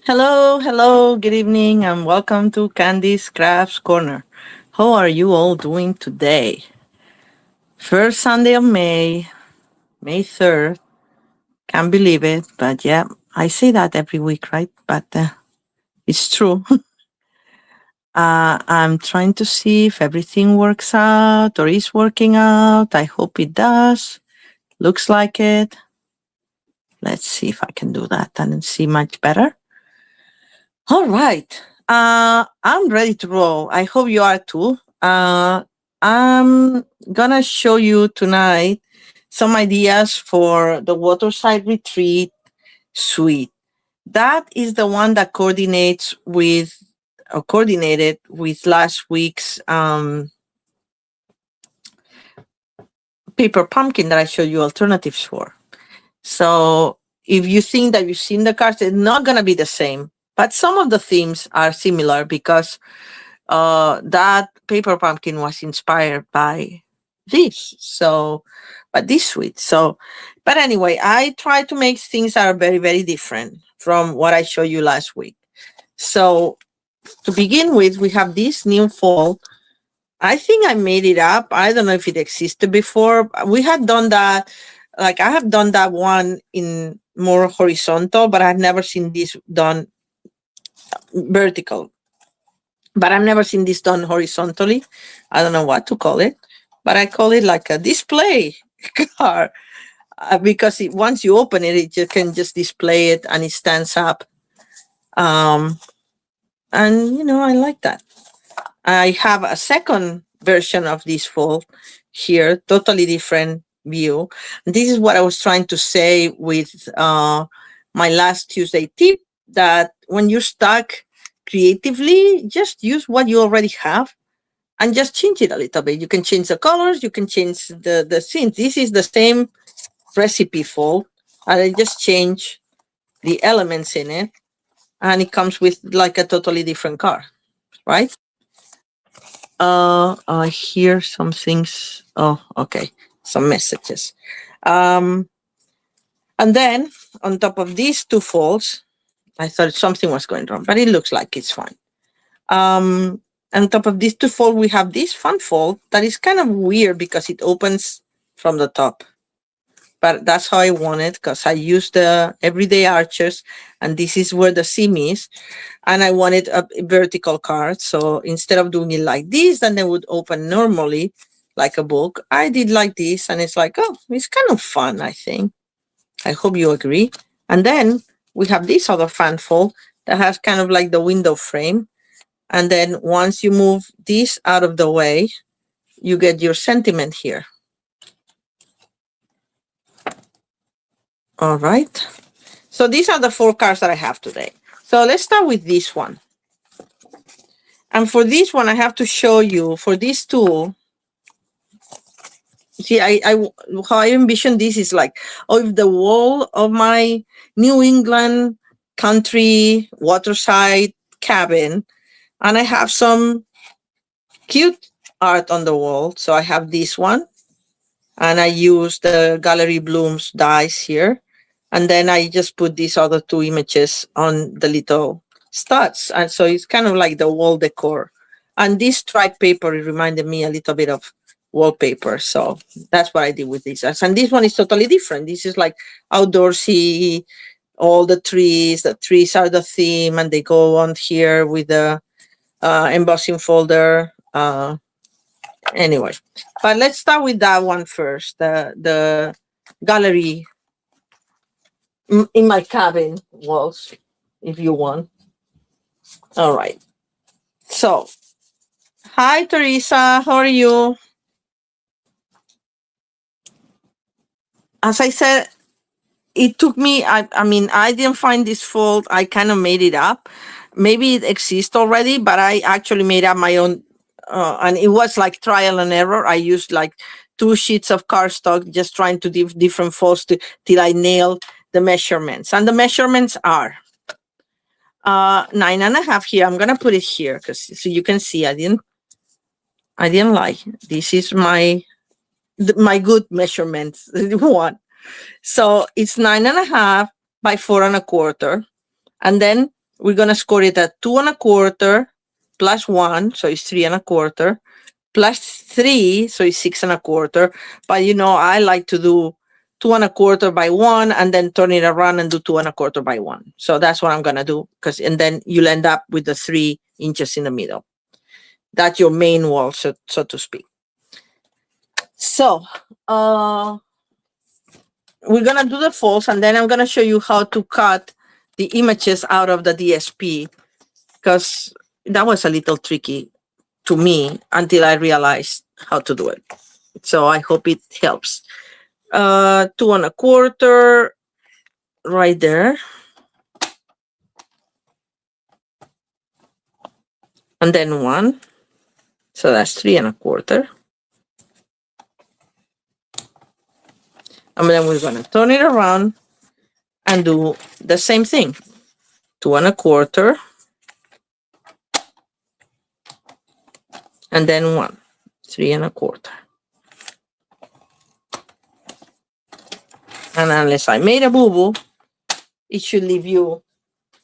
Hello, hello, good evening, and welcome to Candy's Crafts Corner. How are you all doing today? First Sunday of May, May 3rd. Can't believe it, but yeah, I say that every week, right? But it's true. I'm trying to see if everything works out or is working out. I hope it does. Looks like it. Let's see if I can do that and see much better. All right. I'm ready to roll. I hope you are too. I'm gonna show you tonight some ideas for the Waterside Retreat suite. That is the one that coordinates with or coordinated with last week's paper pumpkin that I showed you alternatives for. So if you think that you've seen the cards, it's not gonna be the same. But some of the themes are similar because that paper pumpkin was inspired by this. So, but this sweet. So, but anyway, I try to make things that are very, very different from what I showed you last week. So, to begin with, we have this new fall. I think I made it up. I don't know if it existed before. We had done that. Like I have done that one in more horizontal, but I've never seen this done vertical. But I've never seen this done horizontally. I don't know what to call it, but I call it like a display car because once you open it, you can just display it and it stands up. And I like that. I have a second version of this fold here, totally different view. And this is what I was trying to say with my last Tuesday tip, that when you're stuck creatively, just use what you already have and just change it a little bit. You can change the colors, you can change the scenes. This is the same recipe fold, and I just change the elements in it, and it comes with like a totally different card, right? I hear some things. Oh, okay. Some messages. And then on top of these two folds, I thought something was going wrong, but it looks like it's fine. On top of these two folds, we have this fun fold that is kind of weird because it opens from the top. But that's how I want it because I use the everyday archers, and this is where the seam is. And I wanted a vertical card. So instead of doing it like this, then they would open normally like a book. I did like this, and it's like, oh, it's kind of fun, I think. I hope you agree. And then we have this other fan fold that has kind of like the window frame. And then once you move this out of the way, you get your sentiment here. All right. So these are the 4 cards that I have today. So let's start with this one. And for this one, I have to show you, for this tool, see, how I envision this is like, if the wall of my New England country waterside cabin, and I have some cute art on the wall. So I have this one, and I use the Gallery Blooms dies here. And then I just put these other 2 images on the little studs. And so it's kind of like the wall decor. And this striped paper, it reminded me a little bit of wallpaper. So that's what I did with this. And this one is totally different. This is like outdoorsy, all the trees. The trees are the theme, and they go on here with the embossing folder. Anyway, but let's start with that one first. The gallery in my cabin walls, if you want. All right. So, hi, Teresa. How are you? As I said, it took me, I mean, I didn't find this fold. I kind of made it up. Maybe it exists already, but I actually made up my own. And it was like trial and error. I used like 2 sheets of cardstock, just trying to do different folds till I nailed the measurements. And the measurements are 9.5 here. I'm gonna put it here because so you can see I didn't lie. This is my good measurements one. So it's 9.5 by 4 1/4, and then we're gonna score it at 2 1/4 plus 1, so it's 3 1/4 plus 3, so it's 6 1/4. But you know, I like to do 2 1/4 by 1 and then turn it around and do 2 1/4 by 1. So that's what I'm gonna do, and then you'll end up with the 3 inches in the middle. That's your main wall, so to speak. So we're gonna do the folds, and then I'm gonna show you how to cut the images out of the DSP, because that was a little tricky to me until I realized how to do it. So I hope it helps. 2 1/4 right there. And then 1. So that's 3 1/4. And then we're going to turn it around and do the same thing. 2 1/4. And then 1. 3 1/4. And unless I made a boo-boo, it should leave you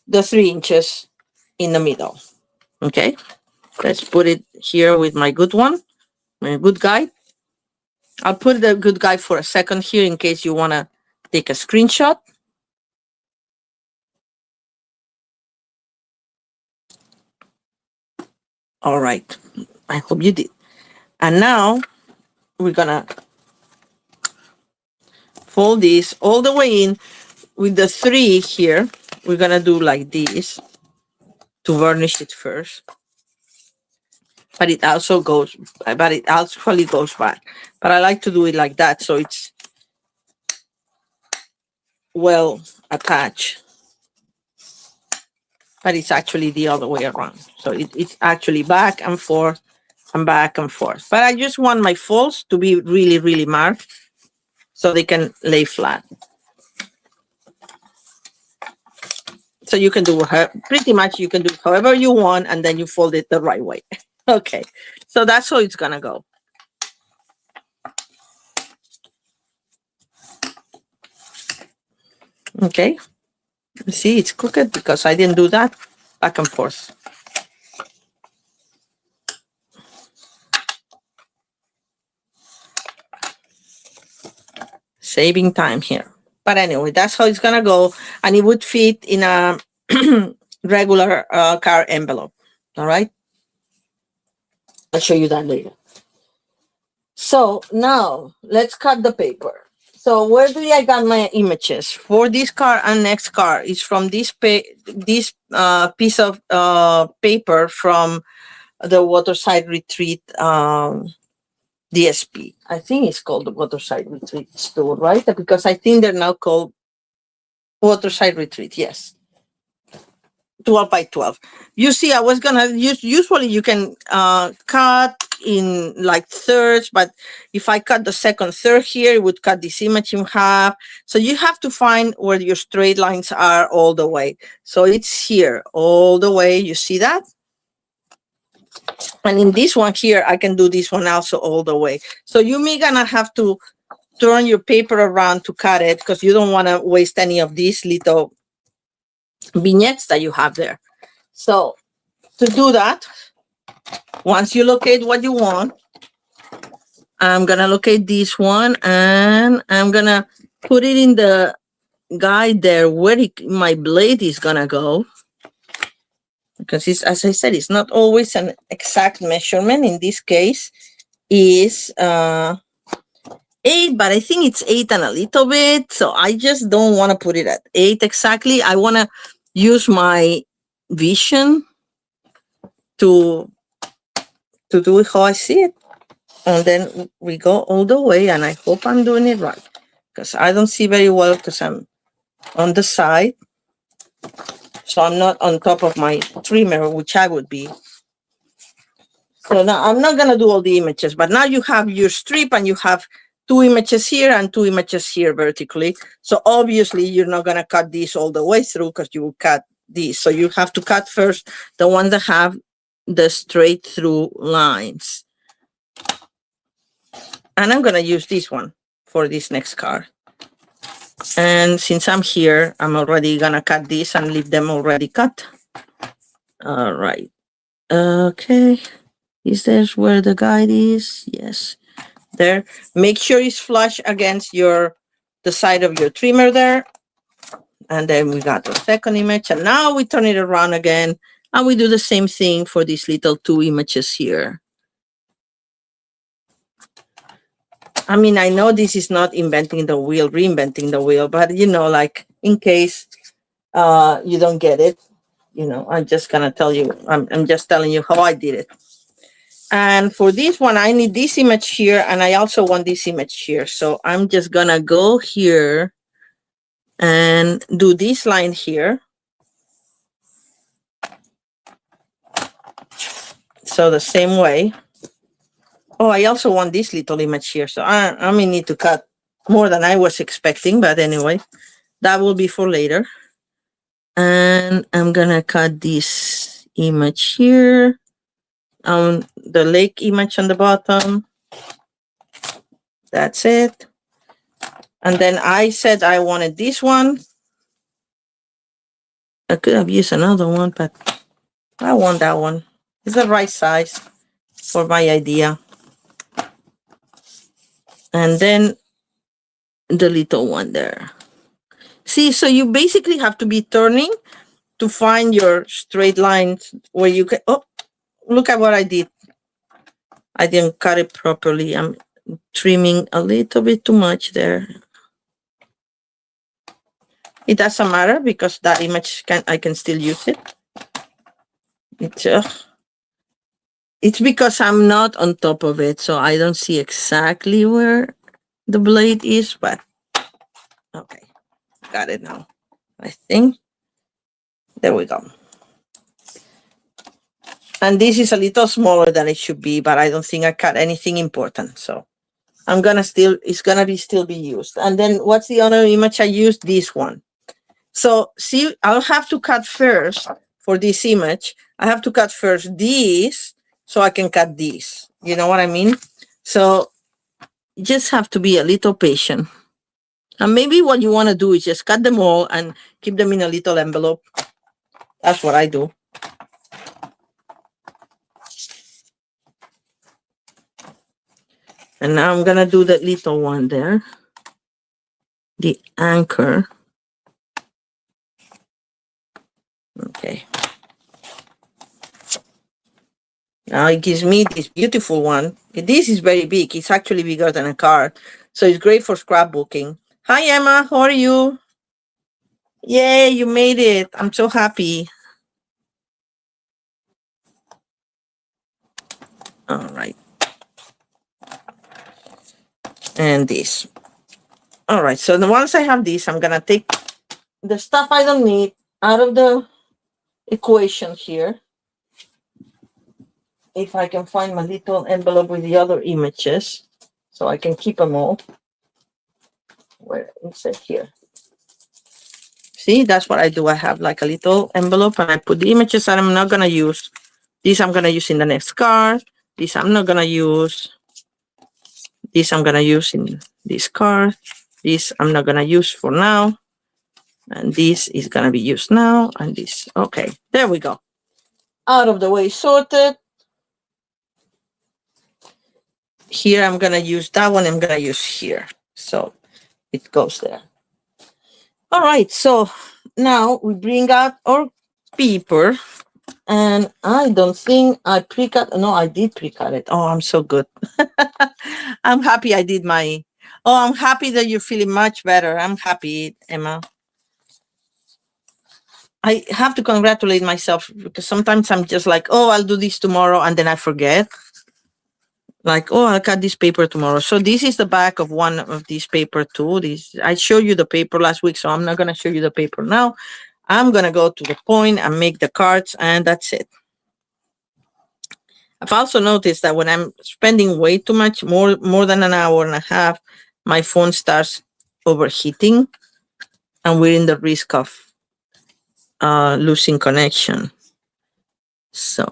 the 3 inches in the middle. Okay, let's put it here with my good one, my good guide. I'll put the good guide for a second here in case you want to take a screenshot. All right, I hope you did. And now we're gonna fold this all the way in with the 3 here. We're gonna do like this to varnish it first. But it also goes, but it actually goes back. But I like to do it like that, so it's well attached. But it's actually the other way around. So it's actually back and forth and back and forth. But I just want my folds to be really, really marked so they can lay flat. So you can do pretty much, you can do however you want, and then you fold it the right way. Okay, so that's how it's gonna go. Okay, see, it's crooked because I didn't do that back and forth. Saving time here. But anyway, that's how it's gonna go, and it would fit in a regular card envelope. All right, I'll show you that later. So now let's cut the paper. So where do I got my images for this card and next card? Is from this piece of paper from the Waterside Retreat DSP. I think it's called the Waterside Retreat store, right? Because I think they're now called Waterside Retreat. Yes. 12 by 12. You see, I was gonna use, usually you can cut in like thirds, but if I cut the second third here, it would cut this image in half. So you have to find where your straight lines are all the way. So it's here all the way. You see that? And in this one here, I can do this one also all the way. So you may gonna have to turn your paper around to cut it because you don't want to waste any of these little vignettes that you have there. So to do that, once you locate what you want, I'm gonna locate this one and I'm gonna put it in the guide there where my blade is gonna go, because it's, as I said, it's not always an exact measurement. In this case is 8, but I think it's 8 and a little bit, so I just don't want to put it at 8 exactly. I want to use my vision to do it how I see it, and then we go all the way, and I hope I'm doing it right because I don't see very well because I'm on the side, so I'm not on top of my trimmer, which I would be. So now I'm not gonna do all the images, but now you have your strip and you have 2 images here and 2 images here vertically. So obviously you're not gonna cut these all the way through because you will cut these. So you have to cut first the ones that have the straight through lines. And I'm gonna use this one for this next card. And since I'm here, I'm already gonna cut this and leave them already cut. All right. Okay. Is this where the guide is? Yes. There. Make sure it's flush against the side of your trimmer there. And then we got the second image. And now we turn it around again. And we do the same thing for these little two images here. I mean, I know this is not inventing the wheel, reinventing the wheel, but like in case you don't get it, I'm just gonna tell you, I'm just telling you how I did it. And for this one, I need this image here, and I also want this image here. So I'm just gonna go here and do this line here. So the same way. Oh, I also want this little image here. So I may need to cut more than I was expecting, but anyway, that will be for later. And I'm gonna cut this image here. The lake image on the bottom. That's it. And then I said I wanted this one. I could have used another one, but I want that one. It's the right size for my idea. And then the little one there. See, so you basically have to be turning to find your straight lines where you can. Oh, look at what I did. I didn't cut it properly. I'm trimming a little bit too much there. It doesn't matter because that image I can still use it. It's because I'm not on top of it, so I don't see exactly where the blade is, but okay, got it now. I think there we go. And this is a little smaller than it should be, but I don't think I cut anything important, so it's gonna still be used. And then what's the other image I used? This one. So see, I'll have to cut first for this image. I have to cut first this so I can cut this. You know what I mean? So you just have to be a little patient. And maybe what you want to do is just cut them all and keep them in a little envelope. That's what I do. And now I'm going to do the little one there. The anchor. Okay. Now it gives me this beautiful one. This is very big. It's actually bigger than a card. So it's great for scrapbooking. Hi, Emma. How are you? Yay, you made it. I'm so happy. All right. And this. All right. So once I have this, I'm going to take the stuff I don't need out of the equation here. If I can find my little envelope with the other images, so I can keep them all. Where is it here? See, that's what I do. I have like a little envelope and I put the images that I'm not going to use. These I'm going to use in the next card. These I'm not going to use. These I'm going to use in this card. This I'm not going to use for now. And this is going to be used now. And this. Okay, there we go. Out of the way, sorted. Here I'm going to use that one. I'm going to use here. So it goes there. All right. So now we bring out our paper. And I don't think I pre-cut. No, I did pre-cut it. Oh, I'm so good. I'm happy I did I'm happy that you're feeling much better. I'm happy, Emma. I have to congratulate myself because sometimes I'm just like, oh, I'll do this tomorrow. And then I forget. Like, oh, I'll cut this paper tomorrow. So this is the back of one of these paper too. I showed you the paper last week, so I'm not going to show you the paper now. I'm going to go to the point and make the cards, and that's it. I've also noticed that when I'm spending way too much, more than an hour and a half, my phone starts overheating, and we're in the risk of losing connection. So,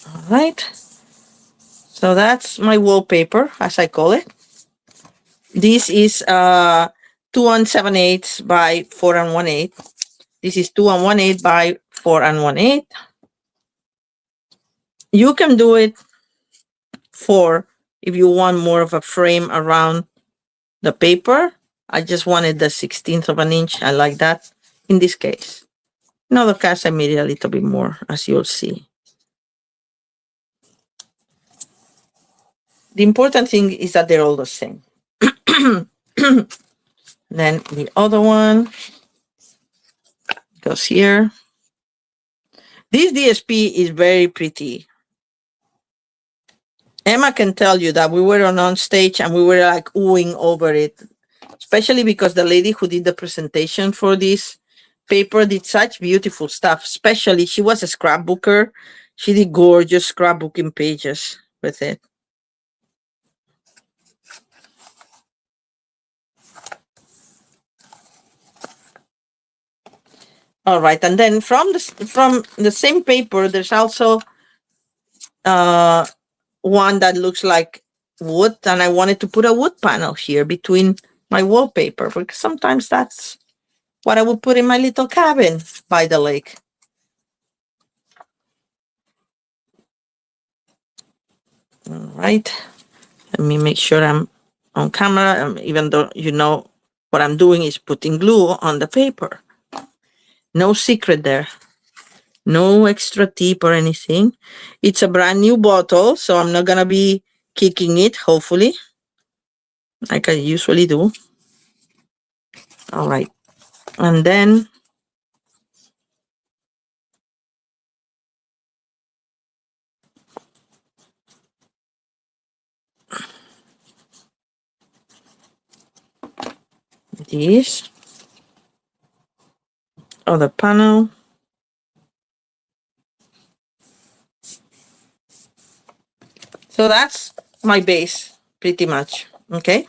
all right. So that's my wallpaper, as I call it. This is 2 2 7/8 by 4 1/8. This is 2 1/8 by 4 1/8. You can do it for if you want more of a frame around the paper. I just wanted the 1/16 of an inch. I like that in this case. In other cases, I made it a little bit more, as you'll see. The important thing is that they're all the same. Then the other one goes here. This DSP is very pretty. Emma can tell you that we were on stage and we were like oohing over it, especially because the lady who did the presentation for this paper did such beautiful stuff. Especially, she was a scrapbooker. She did gorgeous scrapbooking pages with it. All right, and then from the same paper, there's also one that looks like wood, and I wanted to put a wood panel here between my wallpaper because sometimes that's what I would put in my little cabin by the lake. All right, let me make sure I'm on camera, even though you know what I'm doing is putting glue on the paper. No secret there. No extra tip or anything. It's a brand new bottle, so I'm not going to be kicking it, hopefully, like I usually do. All right. And then this other panel. So that's my base, pretty much, okay?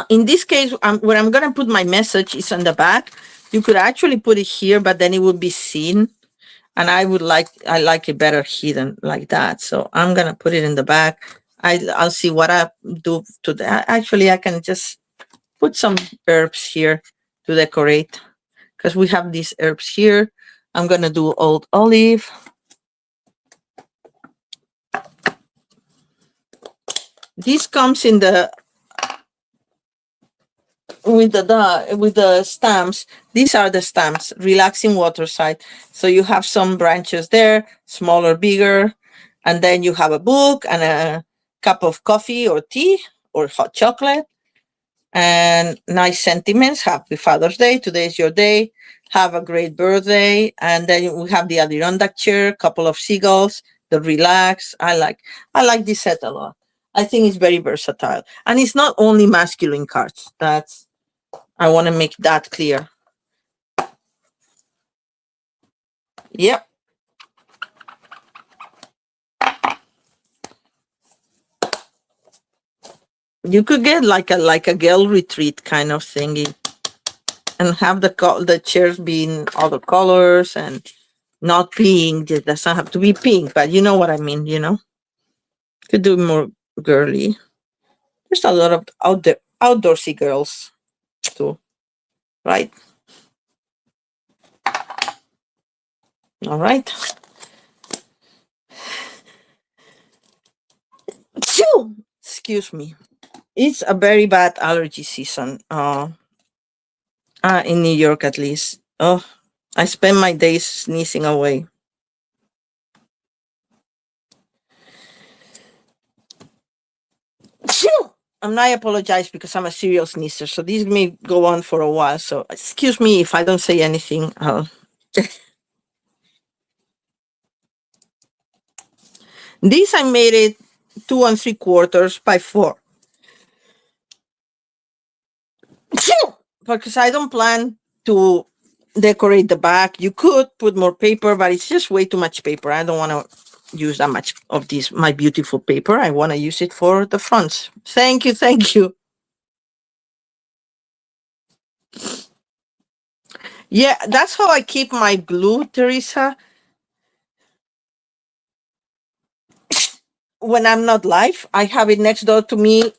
In this case, where I'm going to put my message is on the back. You could actually put it here, but then it would be seen. And I like it better hidden like that. So I'm going to put it in the back. I'll see what I do to that. Actually, I can just put some herbs here to decorate because we have these herbs here. I'm going to do old olive. This comes in the with the stamps. These are the stamps, relaxing waterside. So you have some branches there, smaller, bigger, and then you have a book and a cup of coffee or tea or hot chocolate and nice sentiments. Happy Father's Day, today is your day, have a great birthday. And then we have the Adirondack chair, couple of seagulls, the relax. I like this set a lot. I think it's very versatile, and it's not only masculine cards. I want to make that clear. Yep. You could get like a girl retreat kind of thingy, and have the chairs being other colors and not pink. It doesn't have to be pink, but you know what I mean. Could do more girly. There's a lot of outdoorsy girls too, right? All right. Excuse me. It's a very bad allergy season. In New York, at least. Oh, I spend my days sneezing away. And I apologize because I'm a serial sneezer, so this may go on for a while. So excuse me if I don't say anything. This I made it 2 3/4 by 4. Because I don't plan to decorate the back. You could put more paper, but it's just way too much paper. I don't want to use that much of this, my beautiful paper. I want to use it for the fronts. Thank you. Thank you. Yeah, that's how I keep my glue, Teresa. When I'm not live, I have it next door to me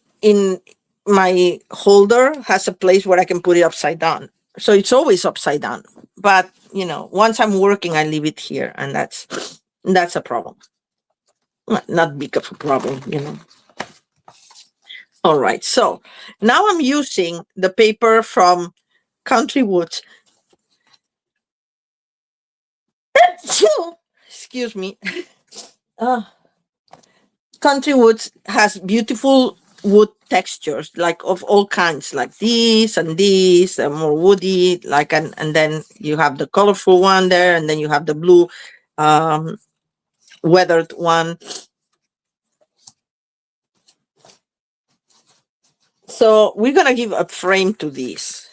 my holder has a place where I can put it upside down. So it's always upside down. But, once I'm working, I leave it here. And that's a problem. Not big of a problem. All right. So now I'm using the paper from Country Woods. Excuse me. Uh, Country Woods has beautiful wood textures, like of all kinds, like this, and more woody, and then you have the colorful one there, and then you have the blue, weathered one. So we're gonna give a frame to this.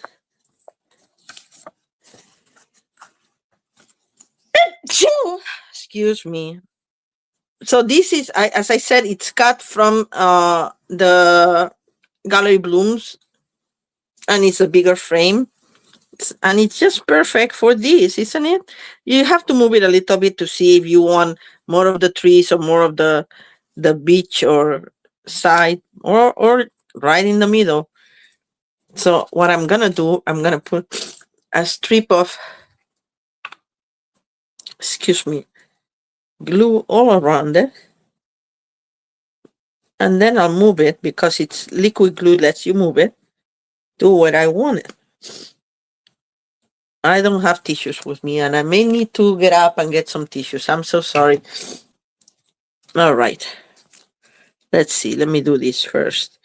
Excuse me. So this is, as I said, it's cut from the Gallery Blooms, and it's a bigger frame. And it's just perfect for this, isn't it? You have to move it a little bit to see if you want more of the trees or more of the beach or side or right in the middle. So what I'm gonna do, I'm gonna put a strip of, excuse me, glue all around it. And then I'll move it because it's liquid glue, lets you move it to where I want it. I don't have tissues with me, and I may need to get up and get some tissues. I'm so sorry. All right. Let's see. Let me do this first.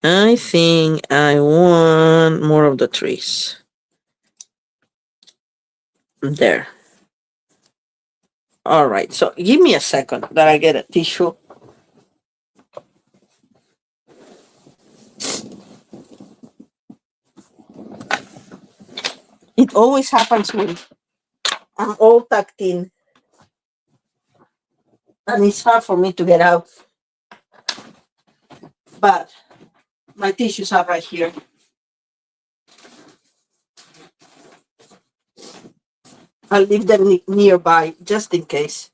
I think I want more of the trees. There. All right. So give me a second that I get a tissue. It always happens when I'm all tucked in, and it's hard for me to get out. But my tissues are right here. I'll leave them nearby just in case.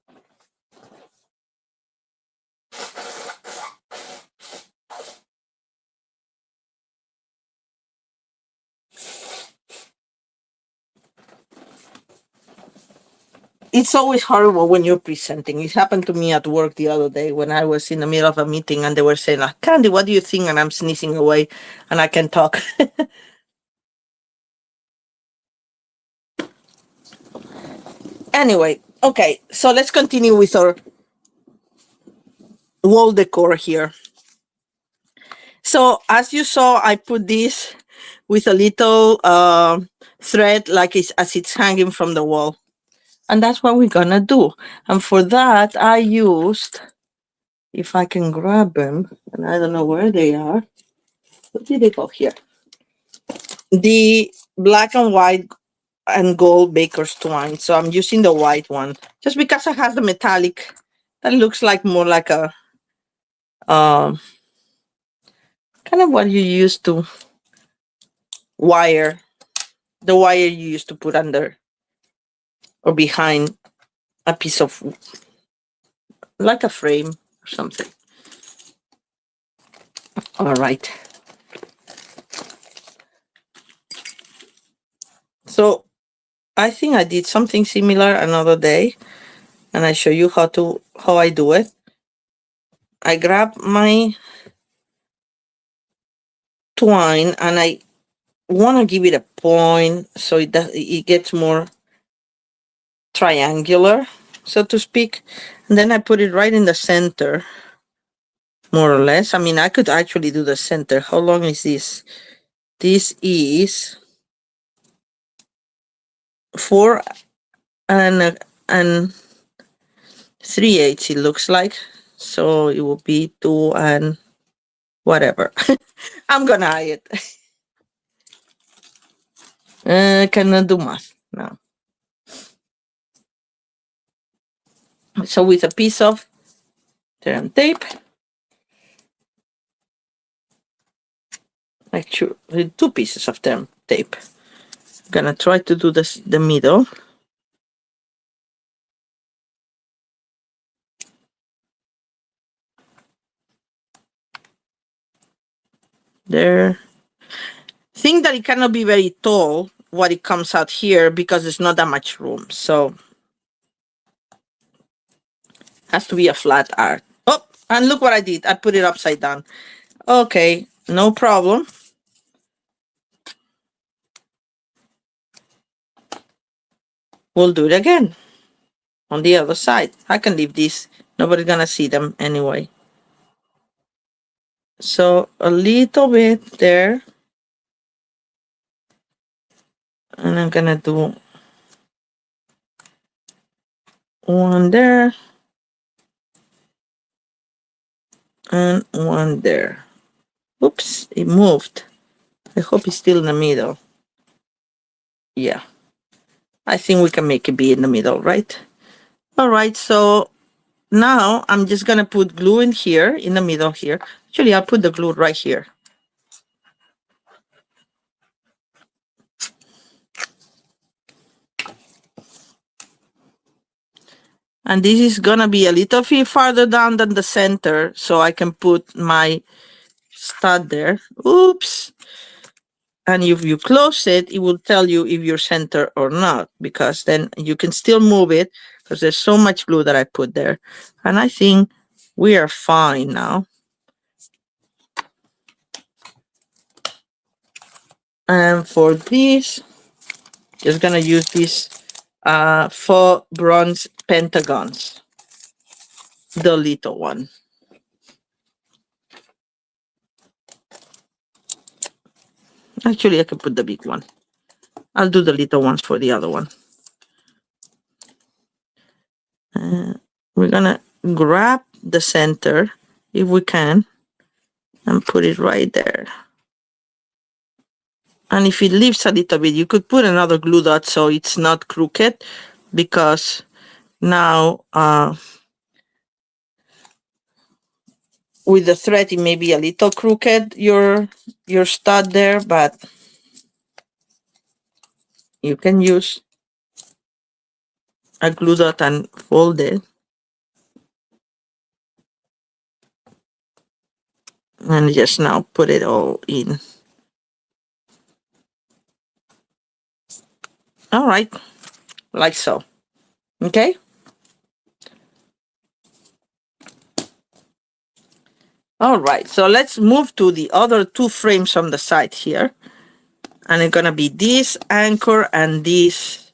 It's always horrible when you're presenting. It happened to me at work the other day when I was in the middle of a meeting and they were saying, like, Candy, what do you think? And I'm sneezing away and I can talk. Anyway, okay, so let's continue with our wall decor here. So as you saw, I put this with a little thread like as it's hanging from the wall. And that's what we're gonna do. And for that, I used, if I can grab them, and I don't know where they are. Where did they go? Here? The black and white and gold baker's twine. So I'm using the white one just because it has the metallic that looks like more like a kind of what you used to wire, the wire you used to put under or behind a piece of, like a frame or something. All right. So I think I did something similar another day, and I show you how I do it. I grab my twine and I want to give it a point so it gets more triangular, so to speak. And then I put it right in the center, more or less. I mean, I could actually do the center. How long is this? This is 4 and 3/8, it looks like. So it will be 2 and whatever. I'm gonna eye it. Cannot do math now. So with a piece of term tape, actually with 2 pieces of term tape, I'm gonna try to do the middle. there. Think that it cannot be very tall what it comes out here because there's not that much room. So has to be a flat art. Oh, and look what I did. I put it upside down. Okay, no problem. We'll do it again on the other side. I can leave these. Nobody's gonna see them anyway. So a little bit there. And I'm gonna do one there. And one there. Oops, it moved. I hope it's still in the middle. Yeah, I think we can make it be in the middle, right? All right, so now I'm just gonna put glue in here, in the middle here. Actually, I'll put the glue right here. And this is gonna be a little bit farther down than the center, so I can put my stud there. Oops. And if you close it, it will tell you if you're center or not, because then you can still move it because there's so much glue that I put there. And I think we are fine now. And for this, just gonna use these faux bronze pentagons, the little one. Actually, I can put the big one. I'll do the little ones for the other one. We're gonna grab the center if we can and put it right there. And if it leaves a little bit, you could put another glue dot so it's not crooked, because now with the thread it may be a little crooked, your stud there, but you can use a glue dot and fold it. And just now put it all in. All right, like so. Okay. All right, so let's move to the other two frames on the side here. And it's gonna be this anchor and this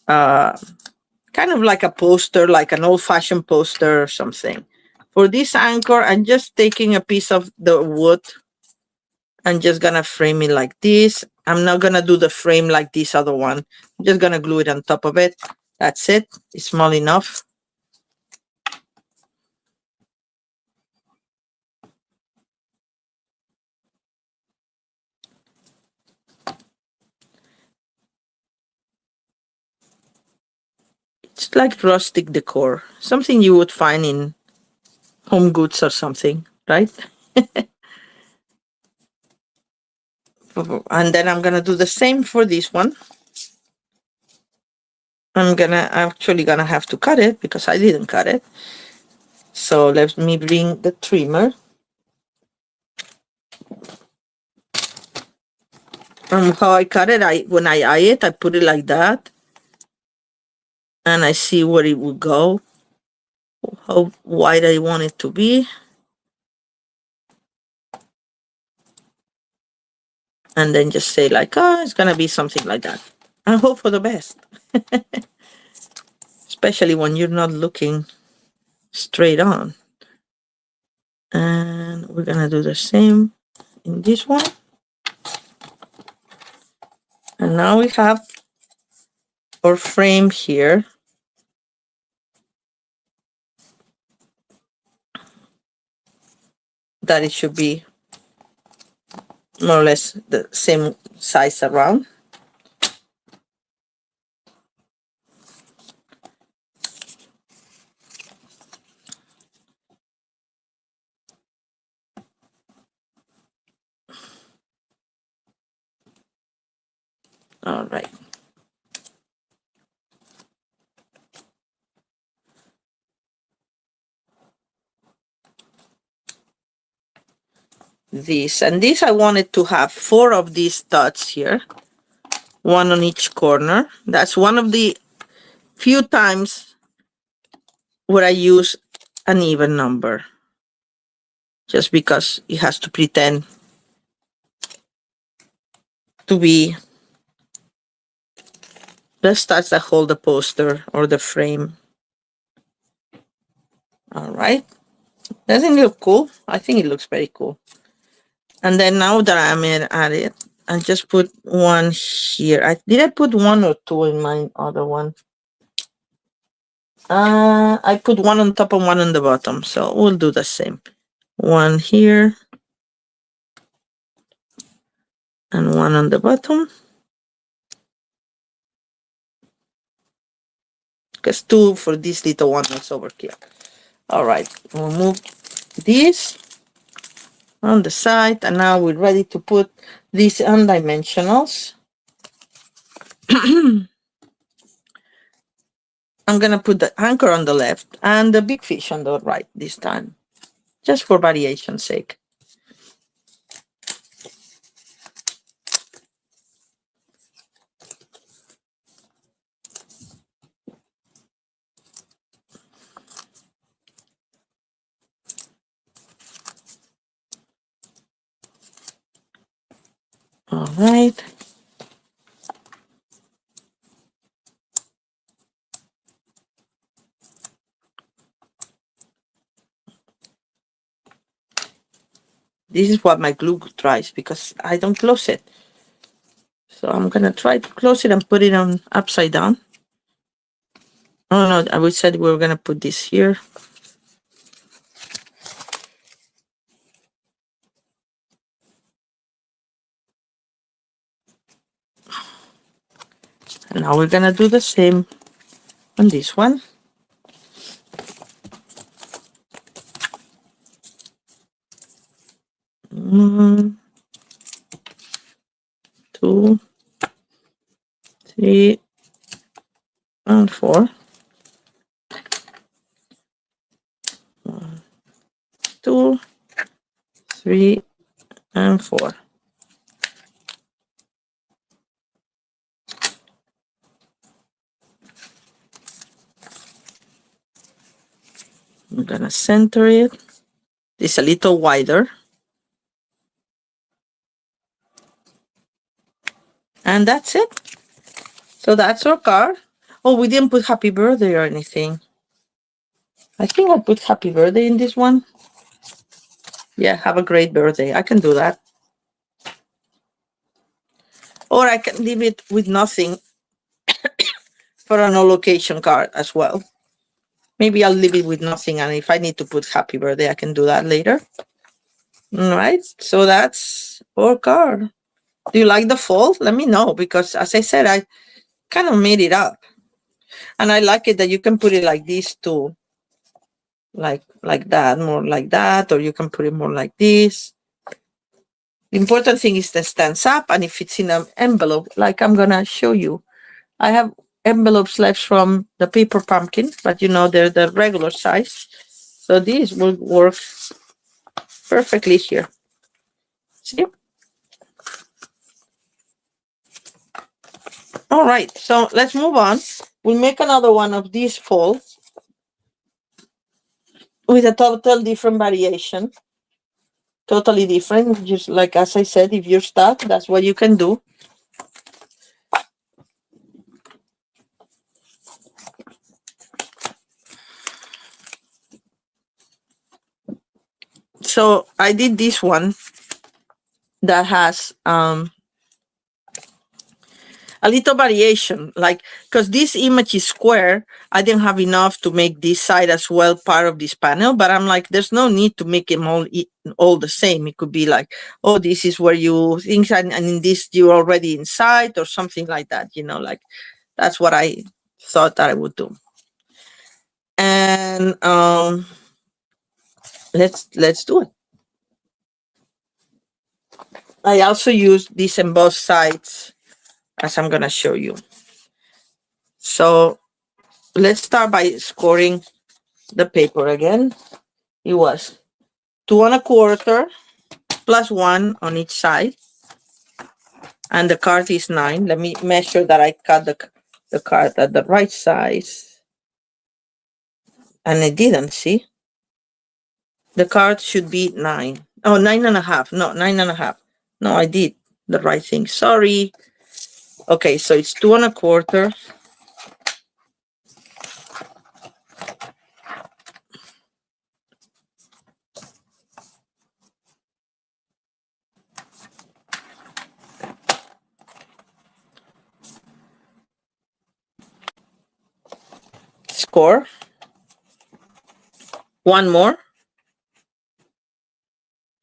kind of like a poster, like an old-fashioned poster or something. For this anchor, I'm just taking a piece of the wood and just gonna frame it like this. I'm not gonna do the frame like this other one. I'm just gonna glue it on top of it. That's it. It's small enough. It's like rustic decor, something you would find in Home Goods or something, right? And then I'm gonna do the same for this one. I'm actually gonna have to cut it because I didn't cut it. So let me bring the trimmer. How I cut it, when I eye it, I put it like that. And I see where it will go, how wide I want it to be. And then just say like, oh, it's gonna be something like that. And hope for the best. Especially when you're not looking straight on. And we're gonna do the same in this one. And now we have our frame here. That it should be more or less the same size around. All right. this. And this, I wanted to have 4 of these dots here, 1 on each corner. That's one of the few times where I use an even number, just because it has to pretend to be the studs that hold the poster or the frame. All right. Doesn't it look cool? I think it looks very cool. And then now that I'm at it, I just put one here. Did I put 1 or 2 in my other one? I put 1 on top and 1 on the bottom, so we'll do the same. 1 here and 1 on the bottom. Because 2 for this little one is overkill. All right, we'll move this on the side, and now we're ready to put these on dimensionals. I'm gonna put the anchor on the left and the big fish on the right this time, just for variation's sake. All right. This is what my glue tries, because I don't close it. So I'm gonna try to close it and put it on upside down. Oh no, we said we were gonna put this here. And now we're gonna do the same on this one. 1, 2, 3, and 4. 1, 2, 3, and 4. I'm gonna center it. It's a little wider. And that's it. So that's our card. Oh, we didn't put happy birthday or anything. I think I put happy birthday in this one. Yeah, have a great birthday. I can do that. Or I can leave it with nothing for an all location card as well. Maybe I'll leave it with nothing, and if I need to put happy birthday, I can do that later. All right, so that's our card. Do you like the fold? Let me know, because as I said, I kind of made it up. And I like it that you can put it like this too. Like that, more like that, or you can put it more like this. The important thing is that it stands up, and if it's in an envelope, like I'm gonna show you. I have envelopes left from the paper pumpkin, but you know, they're the regular size. So these will work perfectly here. See? All right, so let's move on. We'll make another one of these folds with a total different variation. Totally different. Just like, as I said, if you're stuck, that's what you can do. So I did this one that has a little variation, like, because this image is square, I didn't have enough to make this side as well part of this panel, but I'm like, there's no need to make them all the same. It could be like, oh, this is where you think, and in this you're already inside, or something like that, you know, like that's what I thought that I would do. And let's do it. I also use this on both sides, as I'm gonna show you. So let's start by scoring the paper again. It was 2 1/4 plus 1 on each side. And the card is 9. Let me measure that I cut the card at the right size. And I didn't, see? The card should be 9. Oh, 9.5. No, 9.5. No, I did the right thing. Sorry. Okay, so it's 2.25. Score. One more.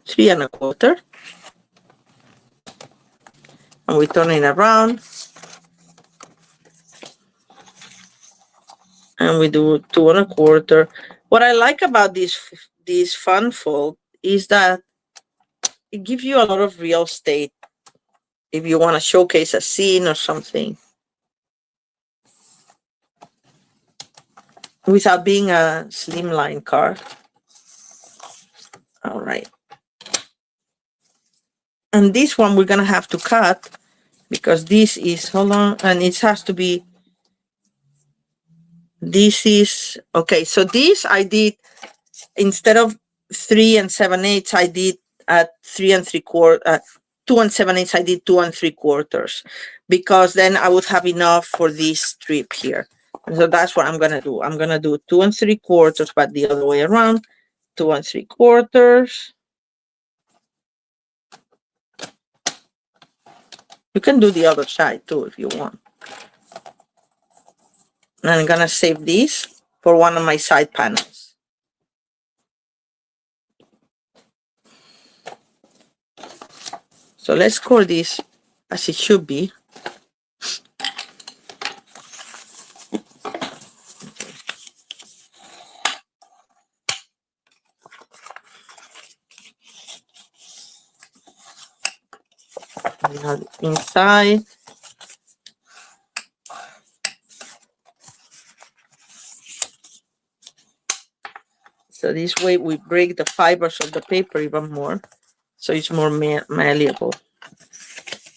3.25. And we turn it around. And we do 2.25. What I like about this fun fold is that it gives you a lot of real estate if you want to showcase a scene or something without being a slimline card. All right. And this one we're going to have to cut because this is, hold on, and it has to be, this is, okay, so this I did, instead of 3 7/8, I did at 3 3/4, 2 7/8, I did 2 3/4, because then I would have enough for this strip here. And so that's what I'm going to do. I'm going to do 2 3/4, but the other way around, 2 3/4. You can do the other side too if you want. And I'm going to save this for one of my side panels. So let's score this as it should be. Now inside. So this way we break the fibers of the paper even more, so it's more malleable.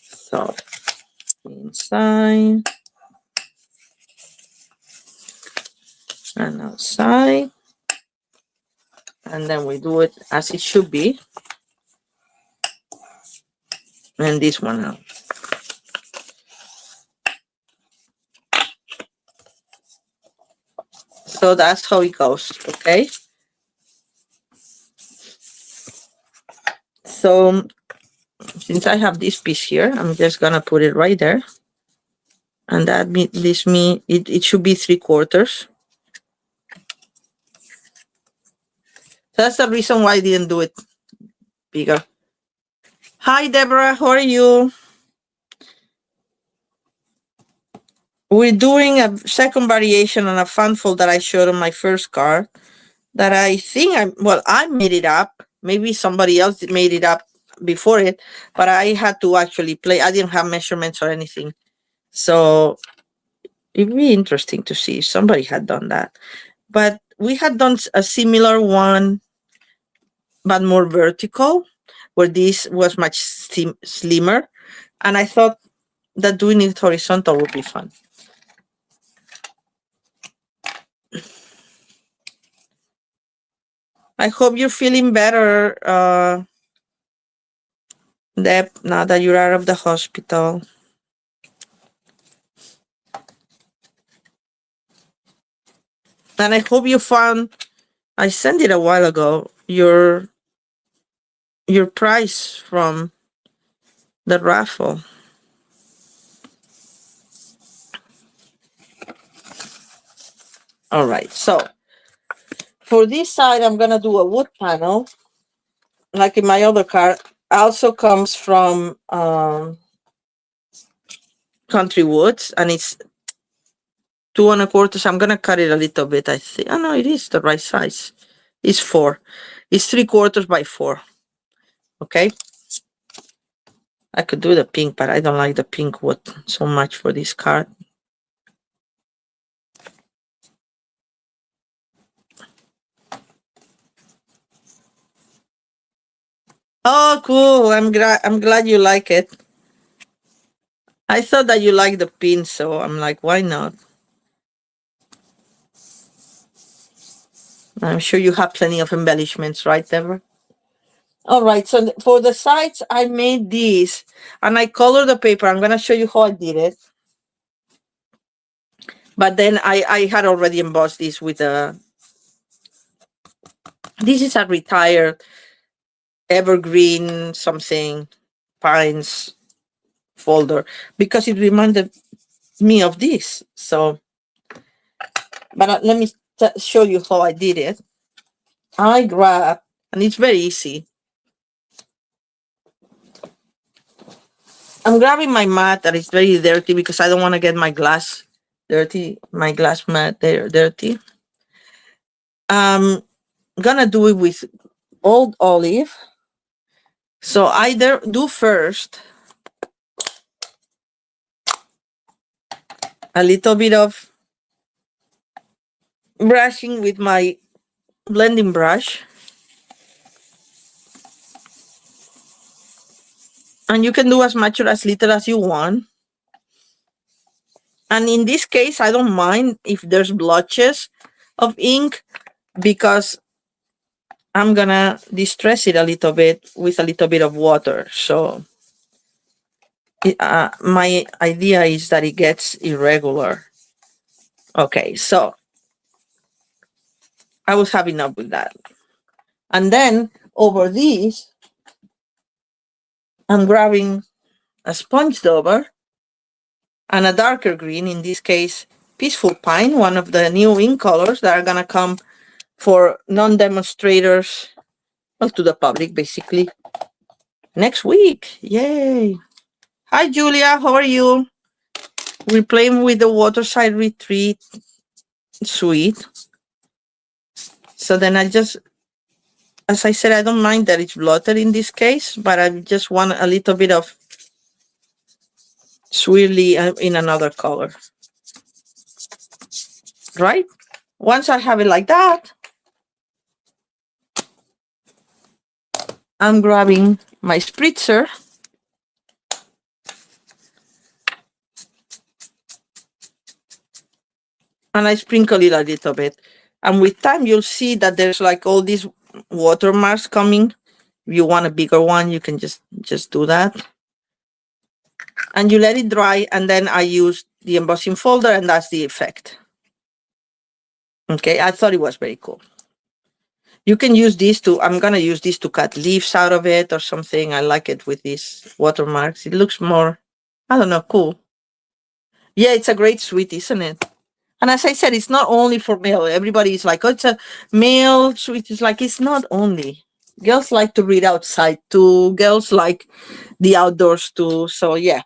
So inside and outside, and then we do it as it should be. And this one now. So that's how it goes, okay? So since I have this piece here, I'm just gonna put it right there. And that leaves me, it should be 3/4. That's the reason why I didn't do it bigger. Hi, Deborah, how are you? We're doing a second variation on a fun fold that I showed on my first card that I think I made it up. Maybe somebody else made it up before it, but I had to actually play. I didn't have measurements or anything. So it'd be interesting to see if somebody had done that. But we had done a similar one, but more vertical, where this was much slimmer. And I thought that doing it horizontal would be fun. I hope you're feeling better, Deb, now that you're out of the hospital. And I hope you found, I sent it a while ago, your prize from the raffle. All right, so for this side, I'm gonna do a wood panel, like in my other card. Also comes from Country Woods, and it's 2 1/4. I'm gonna cut it a little bit, I think. Oh no, it is the right size. It's 4. It's 3/4 by 4. Okay. I could do the pink, but I don't like the pink wood so much for this card. Oh, cool. I'm glad you like it. I thought that you liked the pin, so I'm like, why not? I'm sure you have plenty of embellishments, right, Deborah? All right, so for the sides, I made these and I colored the paper. I'm going to show you how I did it. But then I had already embossed this with a, this is a retired evergreen something pines folder because it reminded me of this. So, but let me show you how I did it. I grab, and it's very easy. I'm grabbing my mat that is very dirty because I don't want to get my glass dirty, my glass mat there dirty. I'm gonna do it with old olive. So I do first a little bit of brushing with my blending brush. And you can do as much or as little as you want. And in this case, I don't mind if there's blotches of ink because I'm gonna distress it a little bit with a little bit of water. So my idea is that it gets irregular. Okay, so I was having enough with that. And then over these, I'm grabbing a sponge dauber and a darker green, in this case, Peaceful Pine, one of the new ink colors that are gonna come for non-demonstrators, well, to the public, basically, next week. Yay. Hi, Julia. How are you? We're playing with the Waterside Retreat suite. So then I just, as I said, I don't mind that it's blotted in this case, but I just want a little bit of swirly in another color. Right? Once I have it like that, I'm grabbing my spritzer and I sprinkle it a little bit. And with time, you'll see that there's like all these watermarks coming. If you want a bigger one, you can just do that. And you let it dry, and then I use the embossing folder, and that's the effect. Okay, I thought it was very cool. You can use this to, I'm going to use this to cut leaves out of it or something. I like it with these watermarks. It looks more, I don't know, cool. Yeah, it's a great suite, isn't it? And as I said, it's not only for male. Everybody is like, oh, it's a male suite. It's like, it's not only. Girls like to read outside too. Girls like the outdoors too. So, yeah.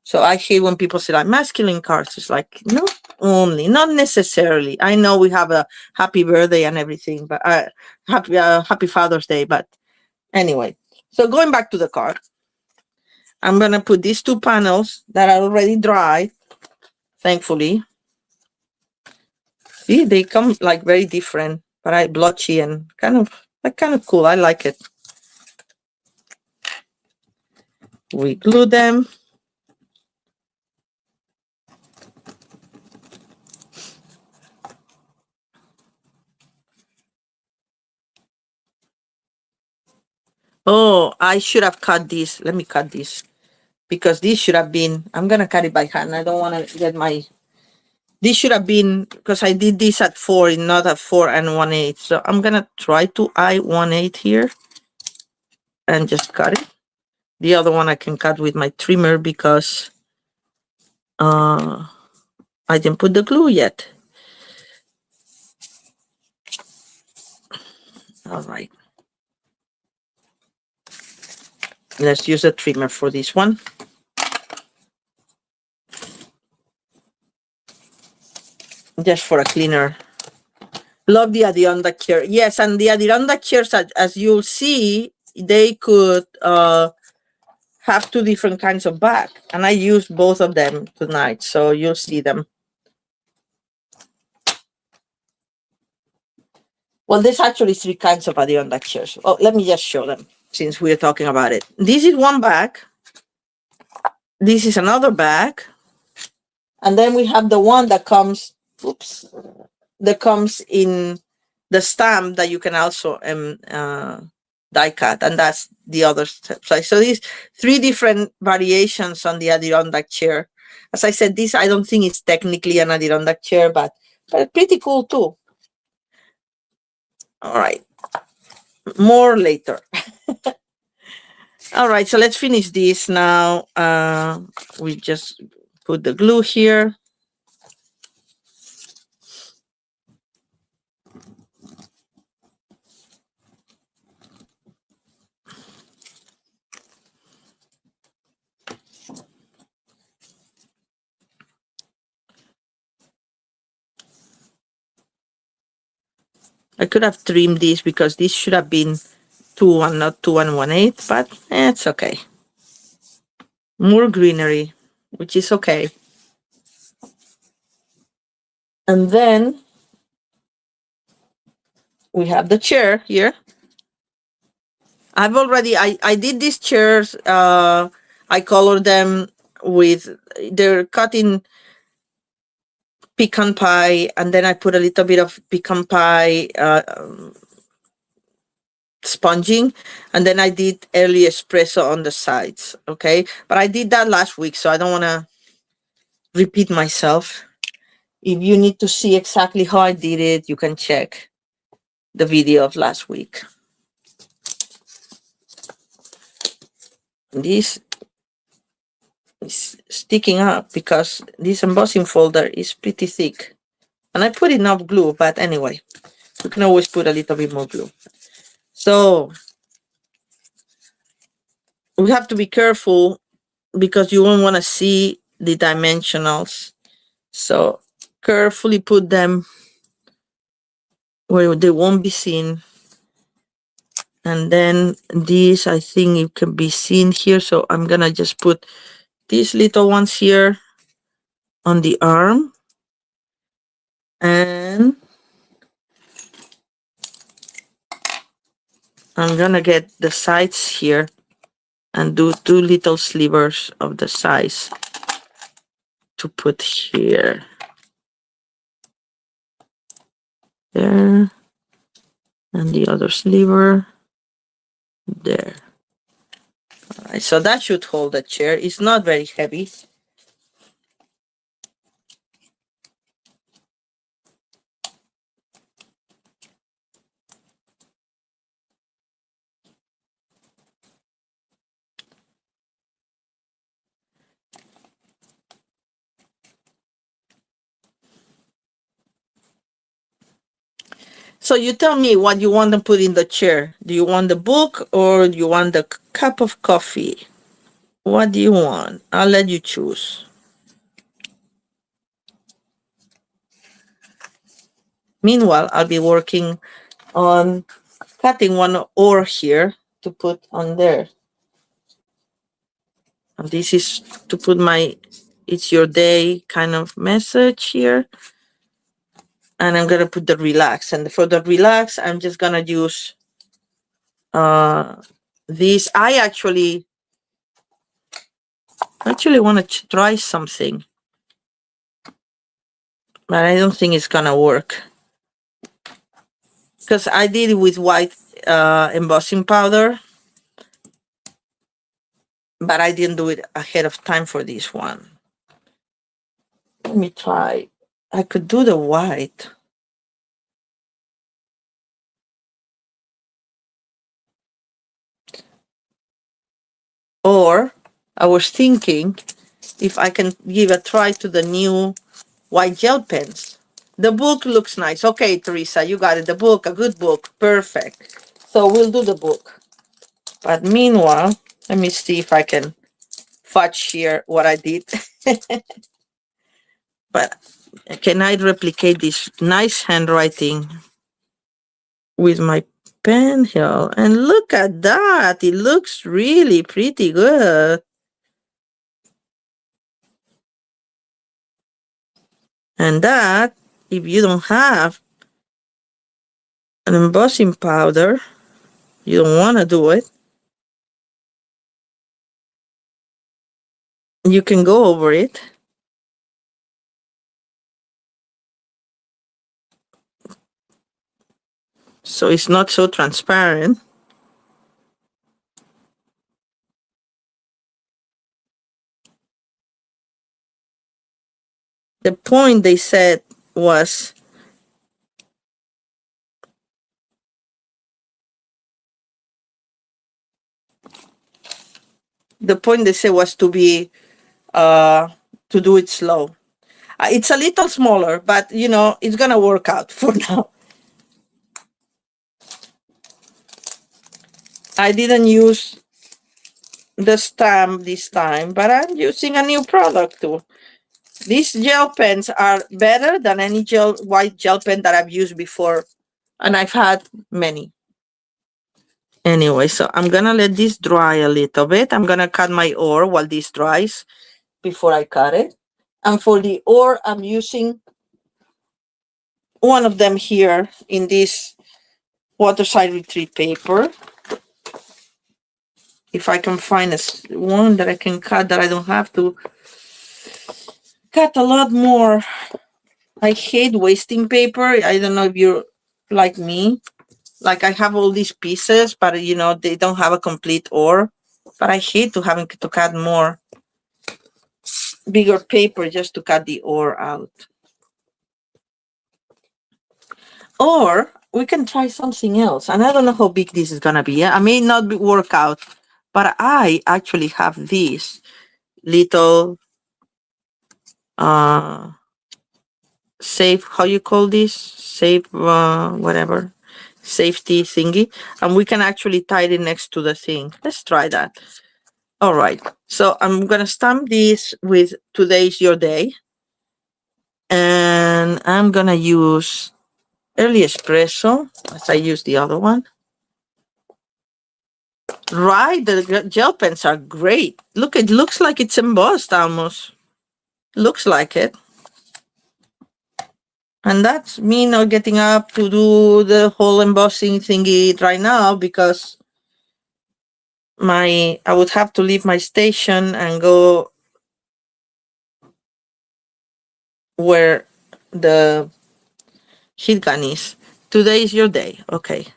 So I hate when people say like masculine cards. It's like, not only, not necessarily. I know we have a happy birthday and everything, but happy Father's Day. But anyway, so going back to the card, I'm going to put these two panels that are already dry, thankfully. See, they come like very different, but I blotchy and kind of cool. I like it. We glue them. Oh, I should have cut this. Let me cut this because this should have been, I'm going to cut it by hand. I don't want to get my, this should have been, because I did this at 4, not at 4 and 1/8. So I'm going to try to I 1/8 here and just cut it. The other one I can cut with my trimmer because I didn't put the glue yet. All right. Let's use a trimmer for this one. Just for a cleaner. Love the Adirondack chair. Yes, and the Adirondack chairs, as you'll see, they could have 2 different kinds of back. And I used both of them tonight, so you'll see them. Well, there's actually 3 kinds of Adirondack chairs. Oh, let me just show them. since we're talking about it. This is one bag. This is another bag. And then we have the one that comes, that comes in the stamp that you can also die cut, and that's the other side. So these 3 different variations on the Adirondack chair. As I said, this I don't think is technically an Adirondack chair, but pretty cool too. All right, more later. All right, so let's finish this now. We just put the glue here. I could have trimmed this because this should have been 2 and not 2 1/8, but it's okay. More greenery, which is okay. And then we have the chair here. I've already, I did these chairs. I colored them with, they're cut in pecan pie, and then I put a little bit of pecan pie sponging, and then I did early espresso on the sides. Okay, but I did that last week, so I don't want to repeat myself. If you need to see exactly how I did it, you can check the video of last week. This is sticking up because this embossing folder is pretty thick, and I put enough glue, but anyway, you can always put a little bit more glue. So we have to be careful because you won't want to see the dimensionals. So carefully put them where they won't be seen. And then these, I think it can be seen here. So I'm gonna just put these little ones here on the arm. And I'm gonna get the sides here and do 2 little slivers of the size to put here. There. And the other sliver there. All right, so that should hold the chair. It's not very heavy. So you tell me what you want to put in the chair. Do you want the book or do you want the cup of coffee? What do you want? I'll let you choose. Meanwhile, I'll be working on cutting one oar here to put on there. And this is to put my "It's your day" kind of message here. And I'm gonna put the relax. And for the relax, I'm just gonna use this. I actually want to try something, but I don't think it's gonna work because I did it with white embossing powder, but I didn't do it ahead of time for this one. Let me try. I could do the white. Or I was thinking if I can give a try to the new white gel pens. The book looks nice. Okay, Teresa, you got it. The book, a good book. Perfect. So we'll do the book. But meanwhile, let me see if I can fudge here what I did. But can I replicate this nice handwriting with my pen here? And look at that. It looks really pretty good. And that, if you don't have an embossing powder, you don't want to do it, you can go over it. So it's not so transparent. The point they said was to be to do it slow. It's a little smaller, but you know, it's gonna work out for now. I didn't use the stamp this time, but I'm using a new product too. These gel pens are better than any white gel pen that I've used before, and I've had many. Anyway, so I'm gonna let this dry a little bit. I'm gonna cut my ore while this dries before I cut it. And for the ore, I'm using one of them here in this Waterside Retreat paper. If I can find one that I can cut that I don't have to cut a lot more. I hate wasting paper. I don't know if you're like me. Like I have all these pieces, but you know, they don't have a complete ore. But I hate to having to cut more bigger paper just to cut the ore out. Or we can try something else. And I don't know how big this is gonna be. I may not work out, but I actually have these little safe, how you call this? Safe whatever. Safety thingy. And we can actually tie it next to the thing. Let's try that. All right. So I'm gonna stamp this with today's your day. And I'm gonna use early espresso as I use the other one. Right, the gel pens are great. Look, it looks like it's embossed almost. Looks like it. And that's me not getting up to do the whole embossing thingy right now because I would have to leave my station and go where the heat gun is. Today is your day. Okay.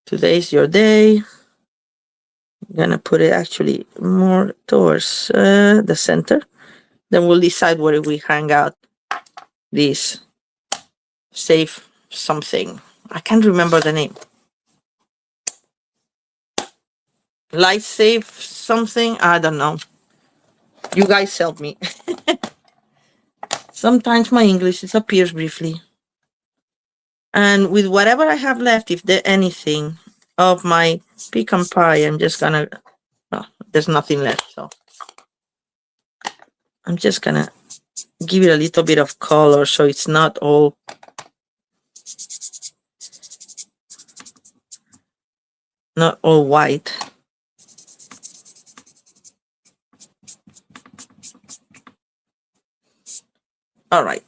Today is your day. I'm gonna put it actually more towards the center. Then we'll decide where we hang out this safe something. I can't remember the name. Light safe something. I don't know. You guys help me. Sometimes my English disappears briefly. And with whatever I have left, if there anything of my pecan pie, I'm just gonna, oh, there's nothing left. So I'm just gonna give it a little bit of color so it's not all white. All right.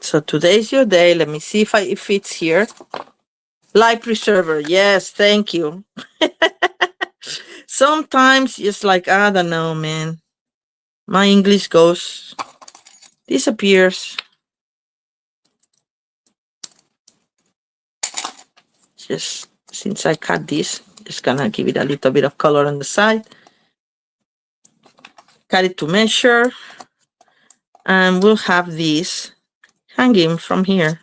So today's your day. Let me see if it fits here. Life preserver. Yes, thank you. Sometimes it's like, I don't know, man. My English disappears. Just since I cut this, just gonna give it a little bit of color on the side. Cut it to measure. And we'll have this hanging from here.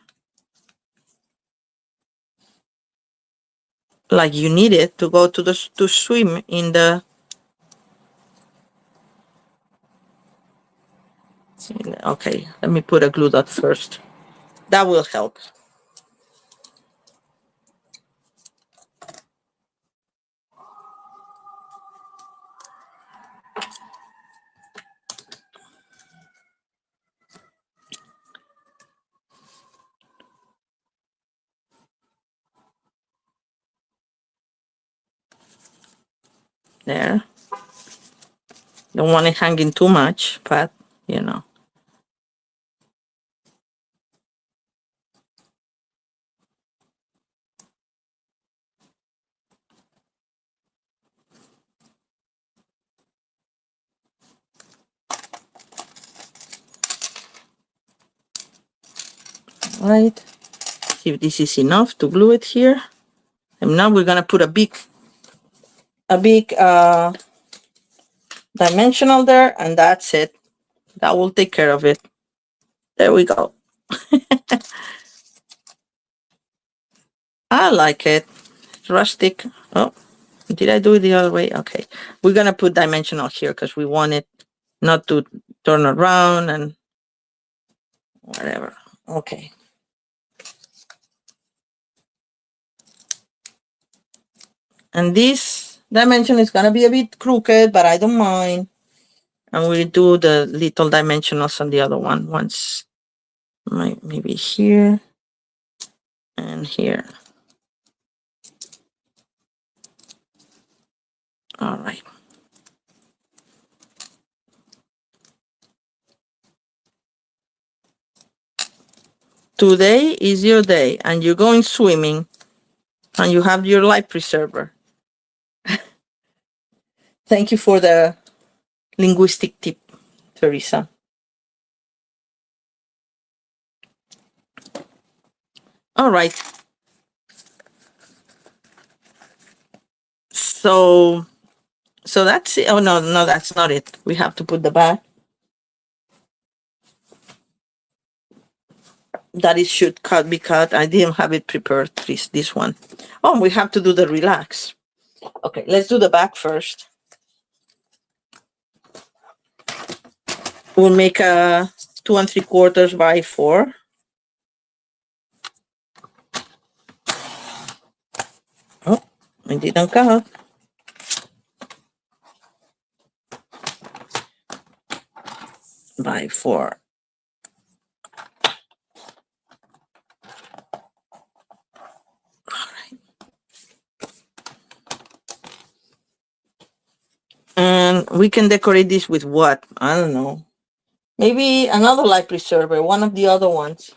Like you need it to go to swim in the. Okay, let me put a glue dot first. That will help. There. Don't want it hanging too much, but you know. right, see if this is enough to glue it here. And now we're gonna put a big dimensional there, and that's it. That will take care of it. There we go. I like it. Rustic. Oh, did I do it the other way? Okay. We're gonna put dimensional here because we want it not to turn around and whatever. Okay. And this dimension is gonna be a bit crooked, but I don't mind. And we'll do the little dimensionals on the other one once. Maybe here and here. All right. Today is your day and you're going swimming and you have your life preserver. Thank you for the linguistic tip, Teresa. All right. So that's it. Oh, no, that's not it. We have to put the back. That it should be cut. I didn't have it prepared, this one. Oh, we have to do the relax. Okay, let's do the back first. We'll make a 2 3/4 by 4. Oh, I didn't cut. By 4. And we can decorate this with what? I don't know. Maybe another life preserver, one of the other ones.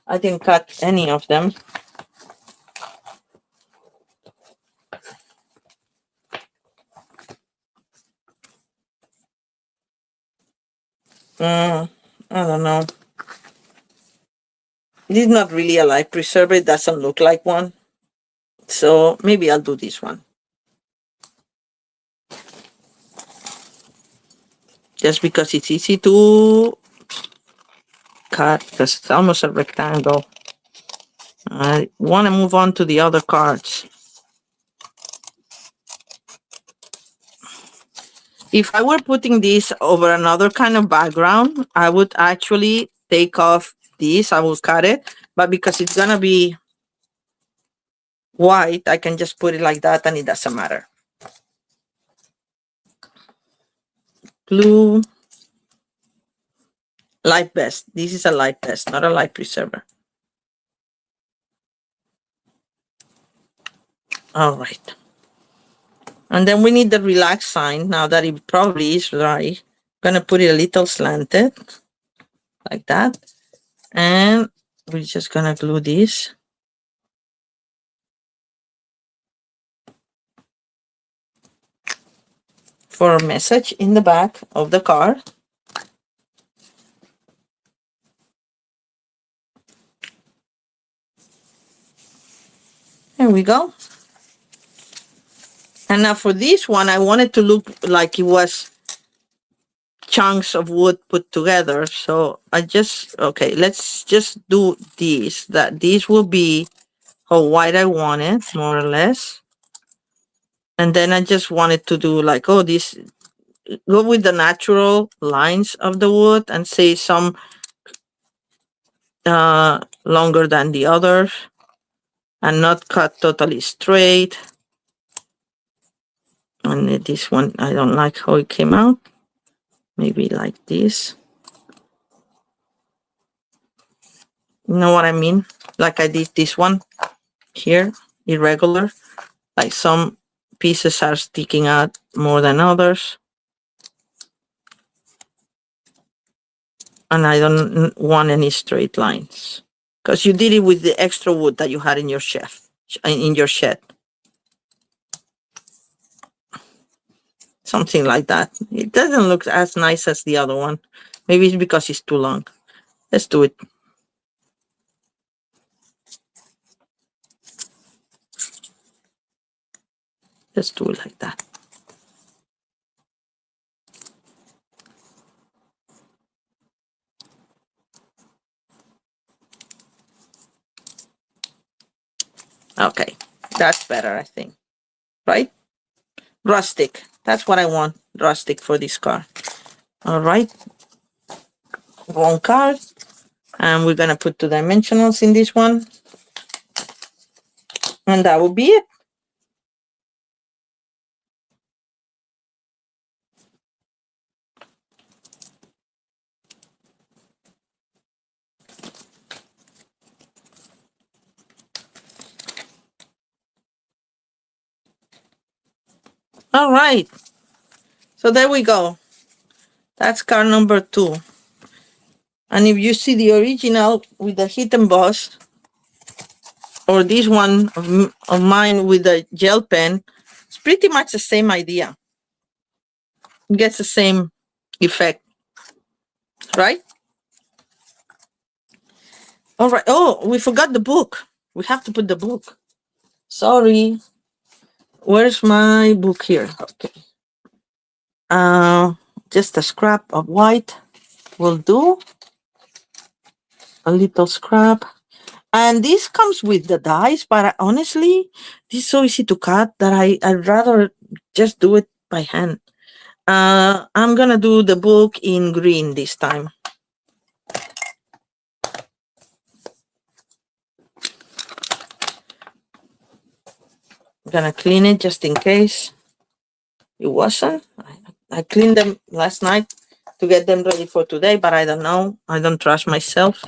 I didn't cut any of them. I don't know. It is not really a life preserver. It doesn't look like one. So maybe I'll do this one. Just because it's easy to cut, because it's almost a rectangle. I want to move on to the other cards. If I were putting this over another kind of background, I would actually take off this. I will cut it. But because it's going to be white, I can just put it like that and it doesn't matter. Glue. Life vest. This is a life vest, not a life preserver. All right. And then we need the relax sign. Now that it probably is dry, I'm going to put it a little slanted like that. And we're just going to glue this. For a message in the back of the card. There we go. And now for this one, I want it to look like it was chunks of wood put together. So I just, okay, let's just do this. That this will be how white I want it, more or less. And then I just wanted to do like, oh, this, go with the natural lines of the wood and say some longer than the others and not cut totally straight. And this one, I don't like how it came out. Maybe like this. You know what I mean? Like I did this one here, irregular. Like some pieces are sticking out more than others. And I don't want any straight lines. Because you did it with the extra wood that you had in your shed. Something like that. It doesn't look as nice as the other one. Maybe it's because it's too long. Let's do it. Just do it like that. Okay, that's better, I think. Right? Rustic. That's what I want. Rustic for this car. All right. One card. And we're going to put 2 dimensionals in this one. And that will be it. All right. So there we go. That's card number 2. And if you see the original with the hit emboss, or this one of mine with the gel pen, it's pretty much the same idea. It gets the same effect, right? All right. Oh, we forgot the book. We have to put the book. Sorry. Where's my book here? Okay. Just a scrap of white will do. A little scrap. And this comes with the dies, but honestly, this is so easy to cut that I'd rather just do it by hand. I'm gonna do the book in green this time. I'm gonna clean it just in case it wasn't. I cleaned them last night to get them ready for today, but I don't know. I don't trust myself.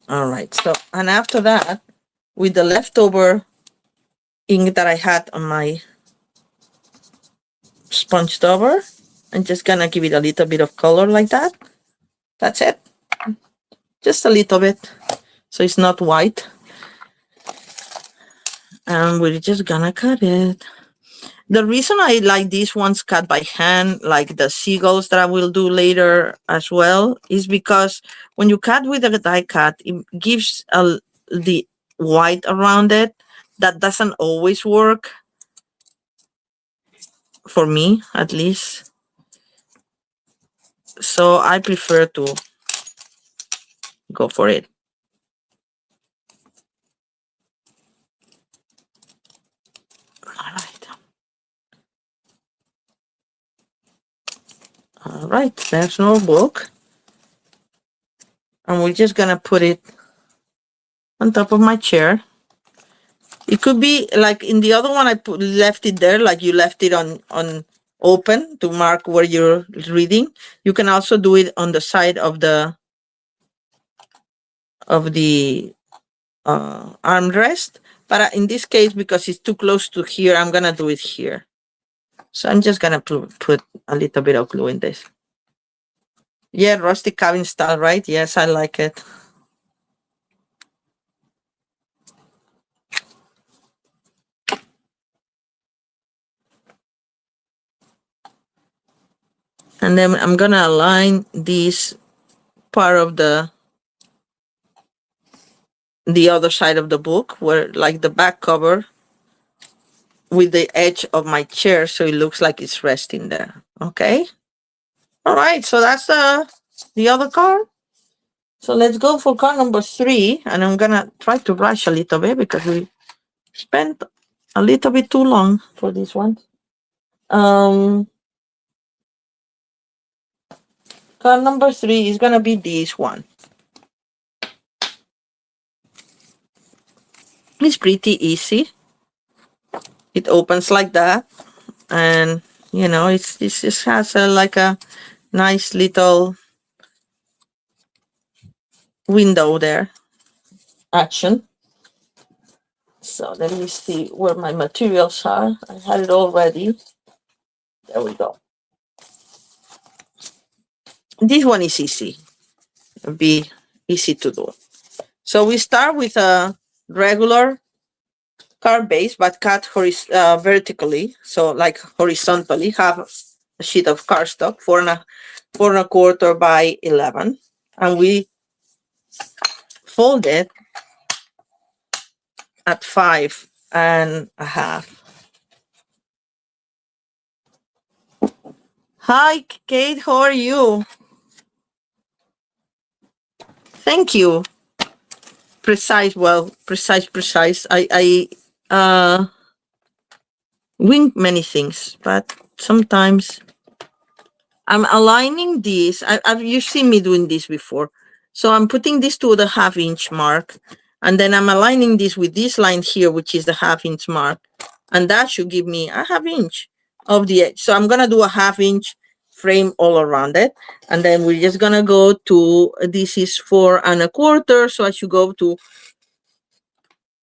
All right. So, and after that, with the leftover ink that I had on my sponge over, I'm just gonna give it a little bit of color like that. That's it. Just a little bit, so it's not white. And we're just gonna cut it. The reason I like these ones cut by hand, like the seagulls that I will do later as well, is because when you cut with a die cut, it gives the white around it. That doesn't always work, for me at least. So I prefer to go for it. All right, there's no book. And we're just gonna put it on top of my chair. It could be like in the other one, left it there, like you left it on open to mark where you're reading. You can also do it on the side of the armrest. But in this case, because it's too close to here, I'm gonna do it here. So I'm just gonna put a little bit of glue in this. Yeah, rustic cabin style, right? Yes, I like it. And then I'm gonna align this part of the other side of the book, where like the back cover, with the edge of my chair, so it looks like it's resting there. Okay. All right. So that's the other card. So let's go for card number 3, and I'm gonna try to rush a little bit because we spent a little bit too long for this one. Card number 3 is gonna be this one. It's pretty easy. It opens like that, and you know, it just has like a nice little window there. Action. So let me see where my materials are. I had it all ready. There we go. This one is easy. It'll be easy to do. So we start with a regular card base, but cut vertically. So like horizontally, have sheet of cardstock, 4 1/4 by 11, and we fold it at 5 1/2. Hi, Kate, how are you? Thank you. Precise, well, precise. I wing many things, but sometimes I'm aligning this. You've seen me doing this before. So I'm putting this to the 1/2 inch mark, and then I'm aligning this with this line here, which is the 1/2 inch mark. And that should give me a 1/2 inch of the edge. So I'm gonna do a 1/2 inch frame all around it. And then we're just gonna go to, this is 4 1/4. So I should go to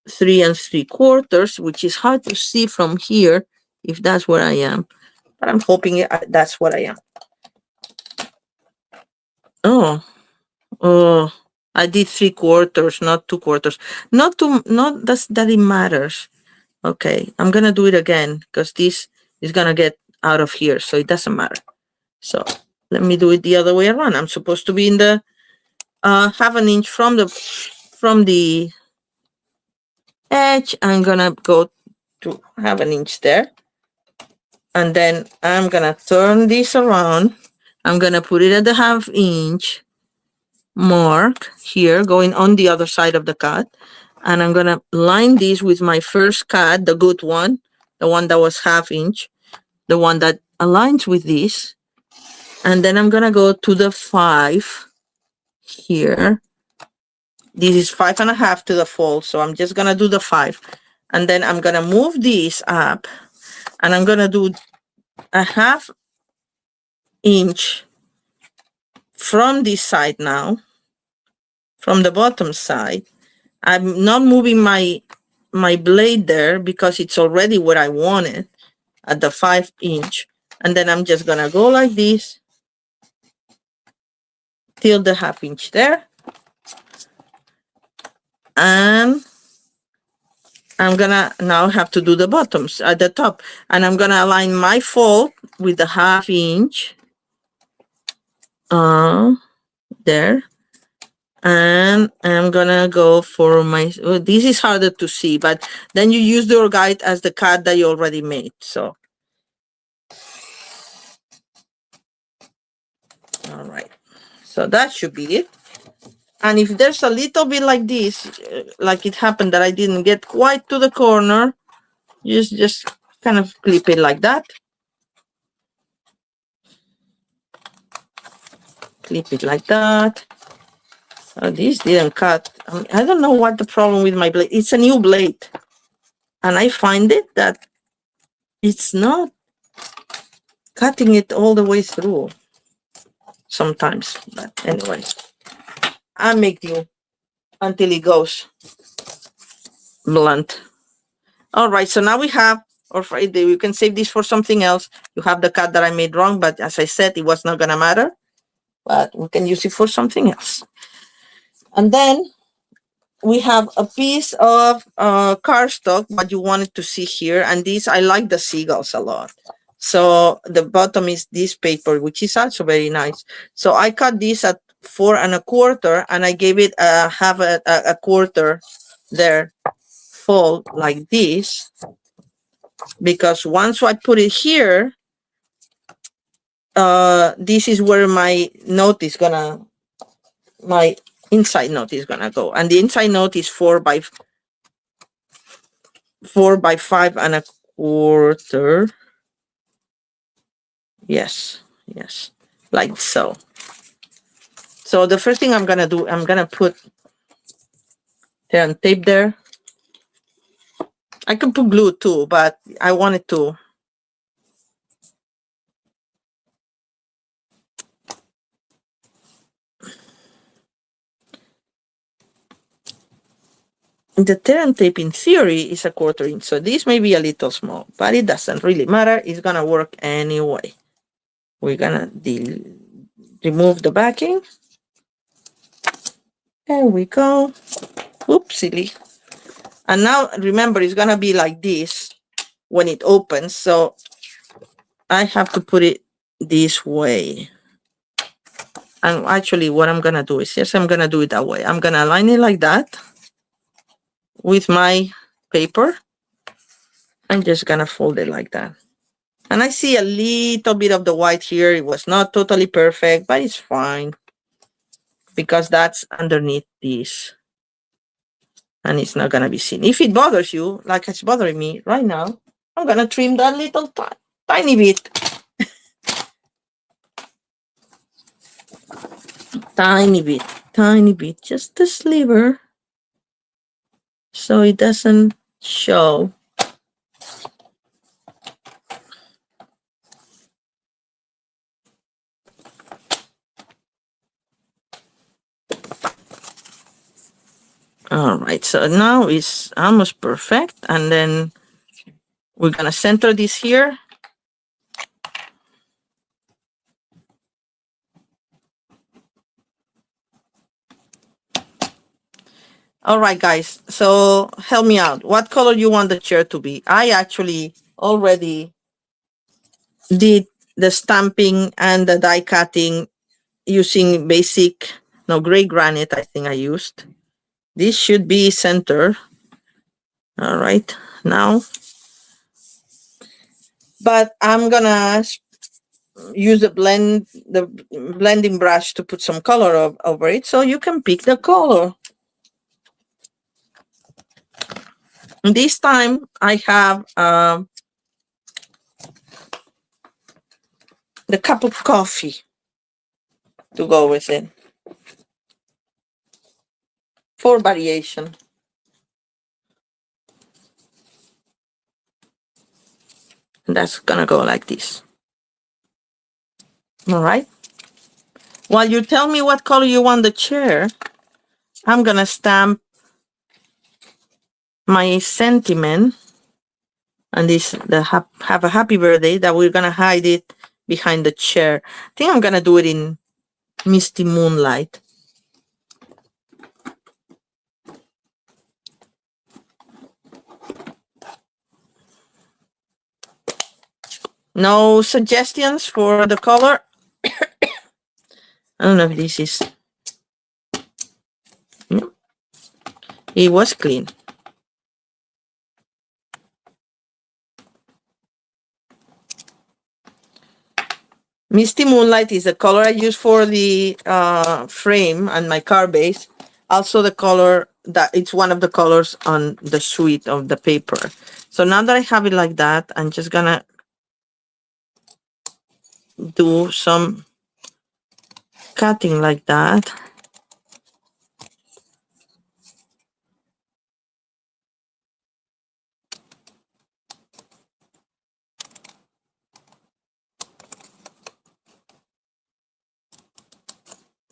3 3/4, which is hard to see from here if that's where I am. But I'm hoping that's what I am. Oh, I did 3/4, not 2/4. Not that it matters. Okay, I'm gonna do it again because this is gonna get out of here, so it doesn't matter. So let me do it the other way around. I'm supposed to be in the 1/2 inch from the edge. I'm gonna go to 1/2 inch there, and then I'm gonna turn this around. I'm gonna put it at the 1/2 inch mark here, going on the other side of the cut, and I'm gonna line this with my first cut, the good one, the one that was 1/2 inch, the one that aligns with this, and then I'm gonna go to the 5 here. This is 5 1/2 to the fold, so I'm just gonna do the 5, and then I'm gonna move this up, and I'm gonna do a 1/2 inch from this side now, from the bottom side. I'm not moving my blade there because it's already where I want it at the 5 inch. And then I'm just gonna go like this till the 1/2 inch there. And I'm gonna now have to do the bottoms at the top. And I'm gonna align my fold with the 1/2 inch there. And I'm gonna go for my, this is harder to see, but then you use your guide as the cut that you already made. So, all right, so that should be it. And if there's a little bit like this, like it happened that I didn't get quite to the corner, just kind of clip it like that. Clip it like that. Oh, this didn't cut. I don't know what the problem with my blade. It's a new blade. And I find it that it's not cutting it all the way through sometimes. But anyway, I make do until it goes blunt. All right, so now we have, or Friday, you can save this for something else. You have the cut that I made wrong, but as I said, it was not gonna matter. But we can use it for something else. And then we have a piece of cardstock, what you wanted to see here. And this, I like the seagulls a lot. So the bottom is this paper, which is also very nice. So I cut this at 4 1/4, and I gave it a 1/4 there, fold like this, because once I put it here, this is where my note is gonna, my inside note is gonna go, and the inside note is 4 by 5 1/4. Yes, like so. So the first thing I'm gonna do, I'm gonna put tape there. I can put glue too, but I wanted to. The tear and tape in theory is a 1/4 inch, so this may be a little small, but it doesn't really matter. It's gonna work anyway. We're gonna remove the backing. There we go. Oops, silly. And now remember, it's gonna be like this when it opens, so I have to put it this way. And actually what I'm gonna do is, yes, I'm gonna do it that way. I'm gonna align it like that with my paper. I'm just gonna fold it like that. And I see a little bit of the white here. It was not totally perfect, but it's fine because that's underneath this and it's not gonna be seen. If it bothers you, like it's bothering me right now, I'm gonna trim that little tiny bit. Tiny bit, just a sliver so it doesn't show. All right, so now it's almost perfect. And then we're gonna center this here. All right, guys, so help me out. What color you want the chair to be? I actually already did the stamping and the die cutting using basic, no, gray granite, I think I used. This should be center. All right, now. But I'm gonna use the blending brush to put some color over it so you can pick the color. This time I have the cup of coffee to go with it for variation. And that's gonna go like this. All right. While you tell me what color you want the chair, I'm gonna stamp my sentiment and this the have a happy birthday that we're gonna hide it behind the chair. I think I'm gonna do it in Misty Moonlight. No suggestions for the color? I don't know if this is... No. It was clean. Misty Moonlight is the color I use for the frame and my card base. Also the color that it's one of the colors on the suite of the paper. So now that I have it like that, I'm just gonna do some cutting like that.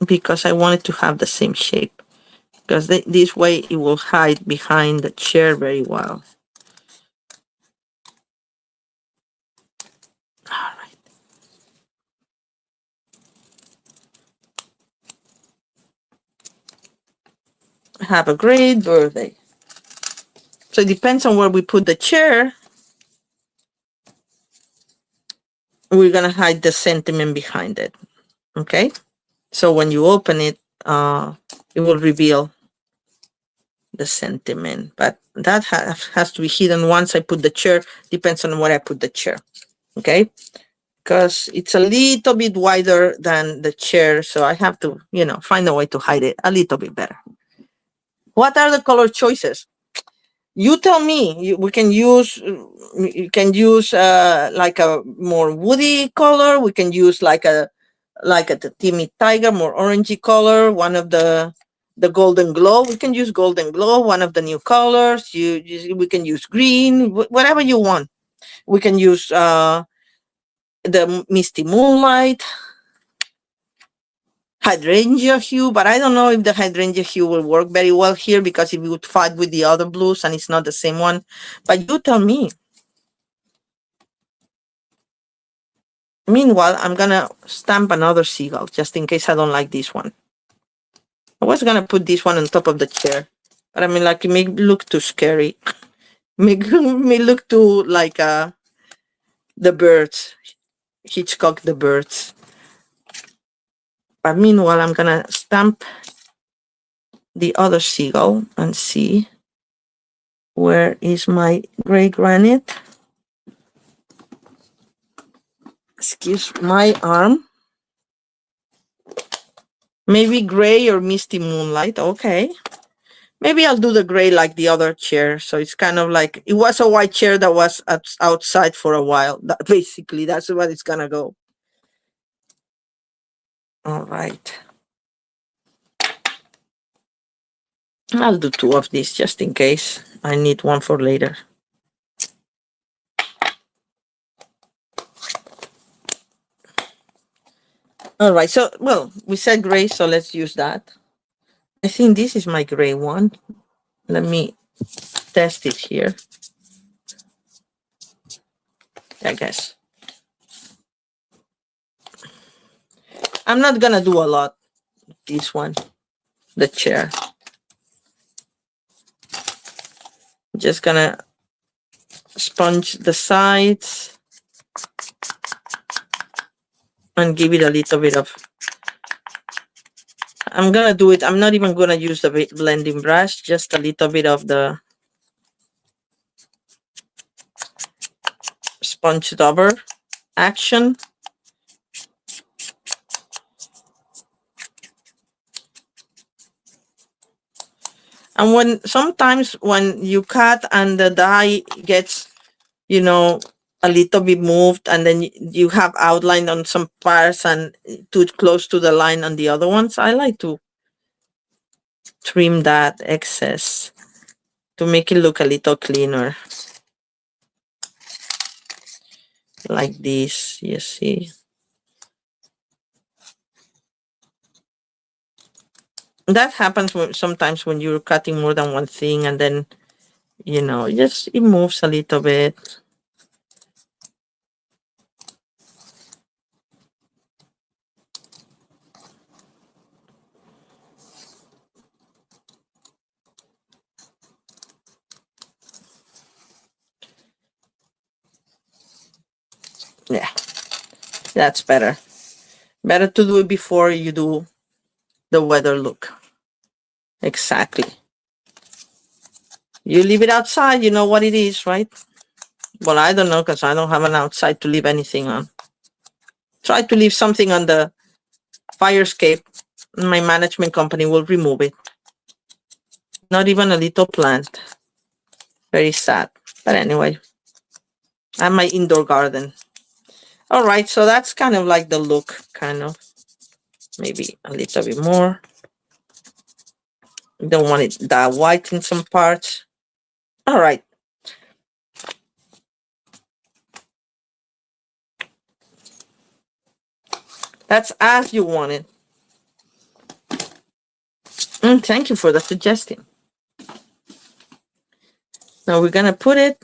Because I want it to have the same shape. Because this way it will hide behind the chair very well. All right. Have a great birthday. So it depends on where we put the chair. We're gonna hide the sentiment behind it. Okay. So when you open it, it will reveal the sentiment. But that has to be hidden once I put the chair. Depends on where I put the chair. Okay. Because it's a little bit wider than the chair. So I have to, find a way to hide it a little bit better. What are the color choices? You tell me. You can use like a more woody color. We can use like a timid tiger, more orangey color. One of the golden glow. We can use golden glow. One of the new colors. We can use green. Whatever you want. We can use the Misty Moonlight, hydrangea hue, but I don't know if the hydrangea hue will work very well here because it would fight with the other blues and it's not the same one. But you tell me. Meanwhile, I'm gonna stamp another seagull just in case I don't like this one. I was gonna put this one on top of the chair, but I mean, like, it may look too scary. Make me look too like the birds. Hitchcock the birds. But meanwhile, I'm gonna stamp the other seagull and see where is my gray granite. Excuse my arm. Maybe gray or misty moonlight. Okay. Maybe I'll do the gray like the other chair. So it's kind of like, it was a white chair that was outside for a while. Basically, that's what it's gonna go. All right. I'll do 2 of these just in case. I need one for later. All right, so, well, we said gray, so let's use that. I think this is my gray one. Let me test it here. I guess. I'm not gonna do a lot. This one, the chair. Just gonna sponge the sides and give it a little bit of, I'm gonna do it, I'm not even gonna use the blending brush, just a little bit of the sponge dauber action. And sometimes when you cut and the die gets, you know, a little bit moved, and then you have outline on some parts and too close to the line on the other ones, I like to trim that excess to make it look a little cleaner. Like this, you see. That happens sometimes when you're cutting more than one thing, and then, you know, just it moves a little bit. Yeah, that's better. Better to do it before you do the weather look. Exactly. You leave it outside, you know what it is, right? Well, I don't know, because I don't have an outside to leave anything on. Try to leave something on the fire escape. My management company will remove it. Not even a little plant. Very sad. But anyway, and my indoor garden. All right, so that's kind of like the look, kind of. Maybe a little bit more. Don't want it that white in some parts. All right. That's as you want it. Thank you for the suggestion. Now we're gonna put it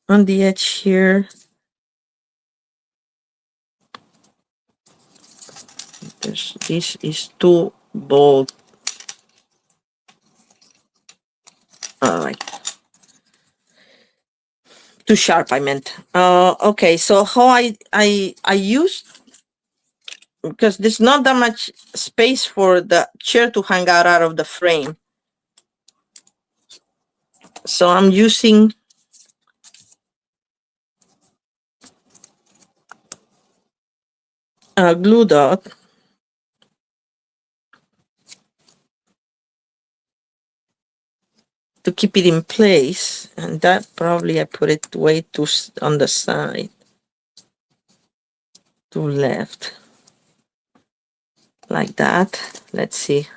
on the edge here. This is too bold. All right. Too sharp, I meant. Okay, so how I use, because there's not that much space for the chair to hang out of the frame. So I'm using a glue dot to keep it in place, and that probably I put it way too on the side, to left, like that. Let's see.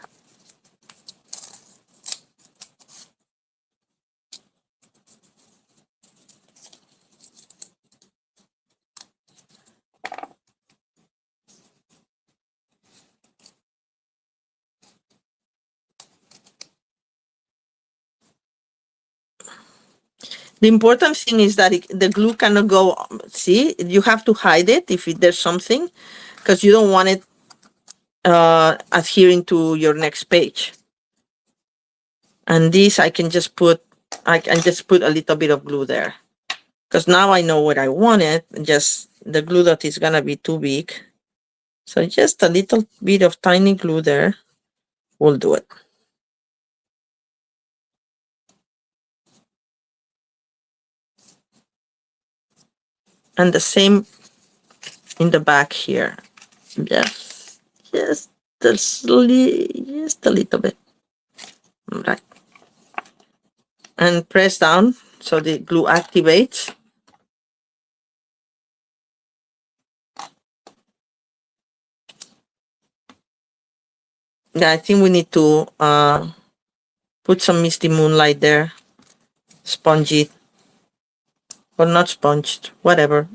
The important thing is that the glue cannot go, see, you have to hide it if there's something, because you don't want it adhering to your next page. And this I can just put a little bit of glue there. because now I know what I wanted. Just the glue dot is gonna be too big. So just a little bit of tiny glue there will do it. And the same in the back here. Just just a little bit. Right. And press down so the glue activates. Yeah, I think we need to put some misty moonlight there. Sponge it. Or not sponged, whatever.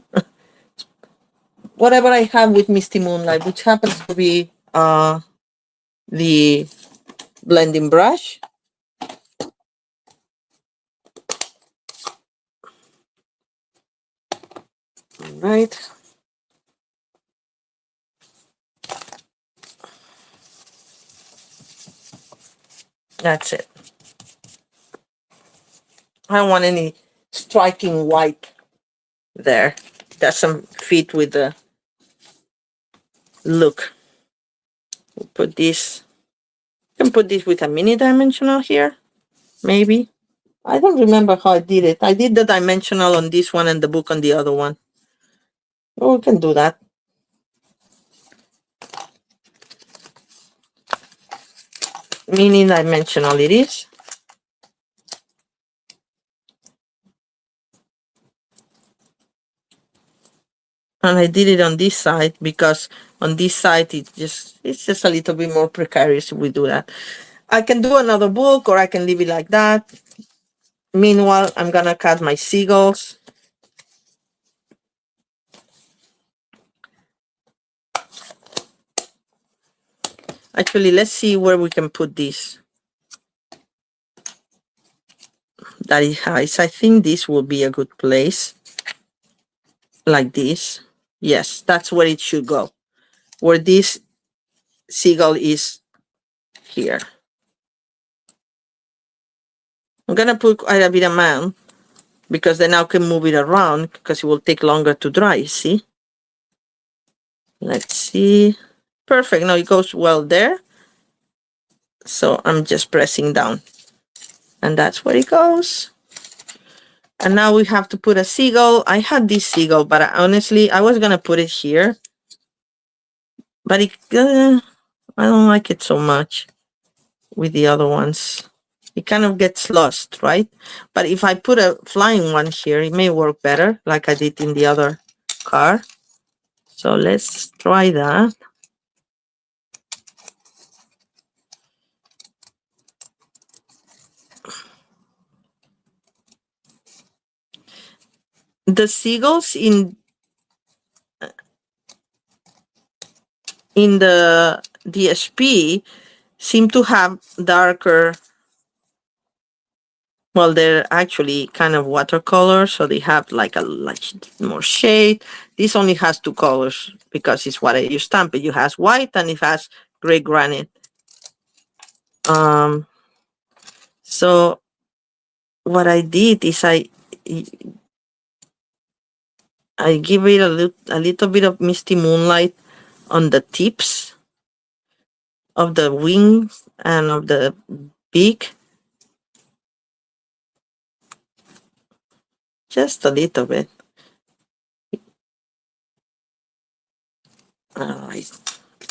Whatever I have with misty moonlight, which happens to be the blending brush. All right. That's it. I don't want any striking white there. Doesn't fit with the look. We'll put this. You can put this with a mini dimensional here, maybe. I don't remember how I did it. I did the dimensional on this one and the book on the other one. Oh, we can do that. Mini dimensional it is. And I did it on this side because on this side it's just a little bit more precarious if we do that. I can do another book or I can leave it like that. Meanwhile, I'm gonna cut my seagulls. Actually, let's see where we can put this. That is high. I think this will be a good place. Like this. Yes, that's where it should go. Where this seagull is here. I'm gonna put quite a bit amount because then I can move it around because it will take longer to dry, see? Let's see. Perfect. Now it goes well there. So I'm just pressing down. And that's where it goes. And now we have to put a seagull. I had this seagull, but honestly, I was going to put it here. But I don't like it so much with the other ones. It kind of gets lost, right? But if I put a flying one here, it may work better, like I did in the other car. So let's try that. The seagulls in the DSP seem to have darker, well, they're actually kind of watercolor, so they have like more shade. This only has two colors because it's what you stamp it. It has white and it has gray granite. So what I did is I give it a little bit of misty moonlight on the tips of the wings and of the beak. Just a little bit. All right,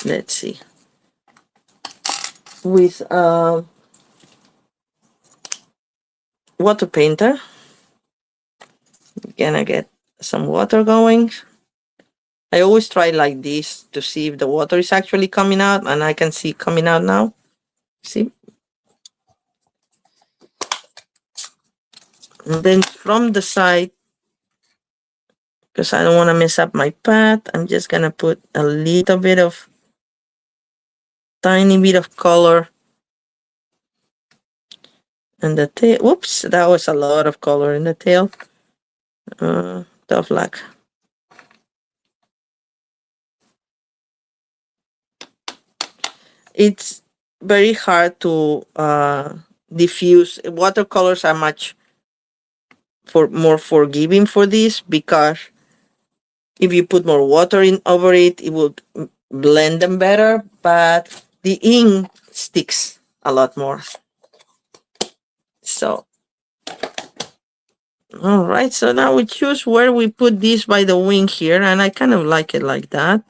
let's see. With water painter, gonna get some water going. I always try like this to see if the water is actually coming out, and I can see coming out now. See? And then from the side, because I don't want to mess up my path, I'm just gonna put a little bit of tiny bit of color in the tail. Whoops, that was a lot of color in the tail. Tough luck. It's very hard to diffuse. Watercolors are much more forgiving for this, because if you put more water in over it, it will blend them better, but the ink sticks a lot more. So, all right, so now we choose where we put this by the wing here, and I kind of like it like that.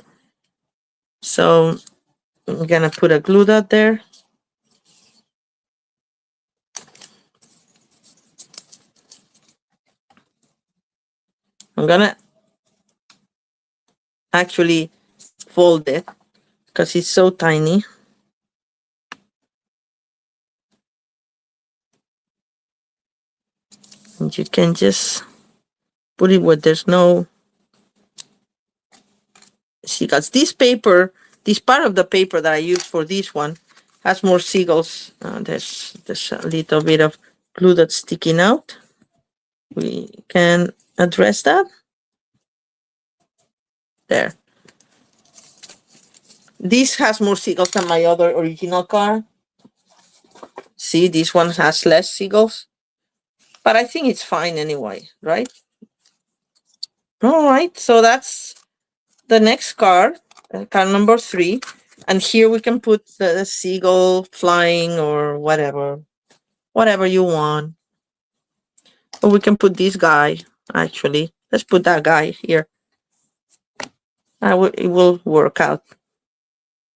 So I'm gonna put a glue dot there. I'm gonna actually fold it because it's so tiny. And you can just put it where there's no seagulls. This paper, this part of the paper that I use for this one has more seagulls. There's a little bit of glue that's sticking out. We can address that. There. This has more seagulls than my other original card. See, this one has less seagulls. But I think it's fine anyway, right? All right, so that's the next card, card number 3. And here we can put the seagull flying or whatever you want. Or we can put this guy, actually. Let's put that guy here. It will work out.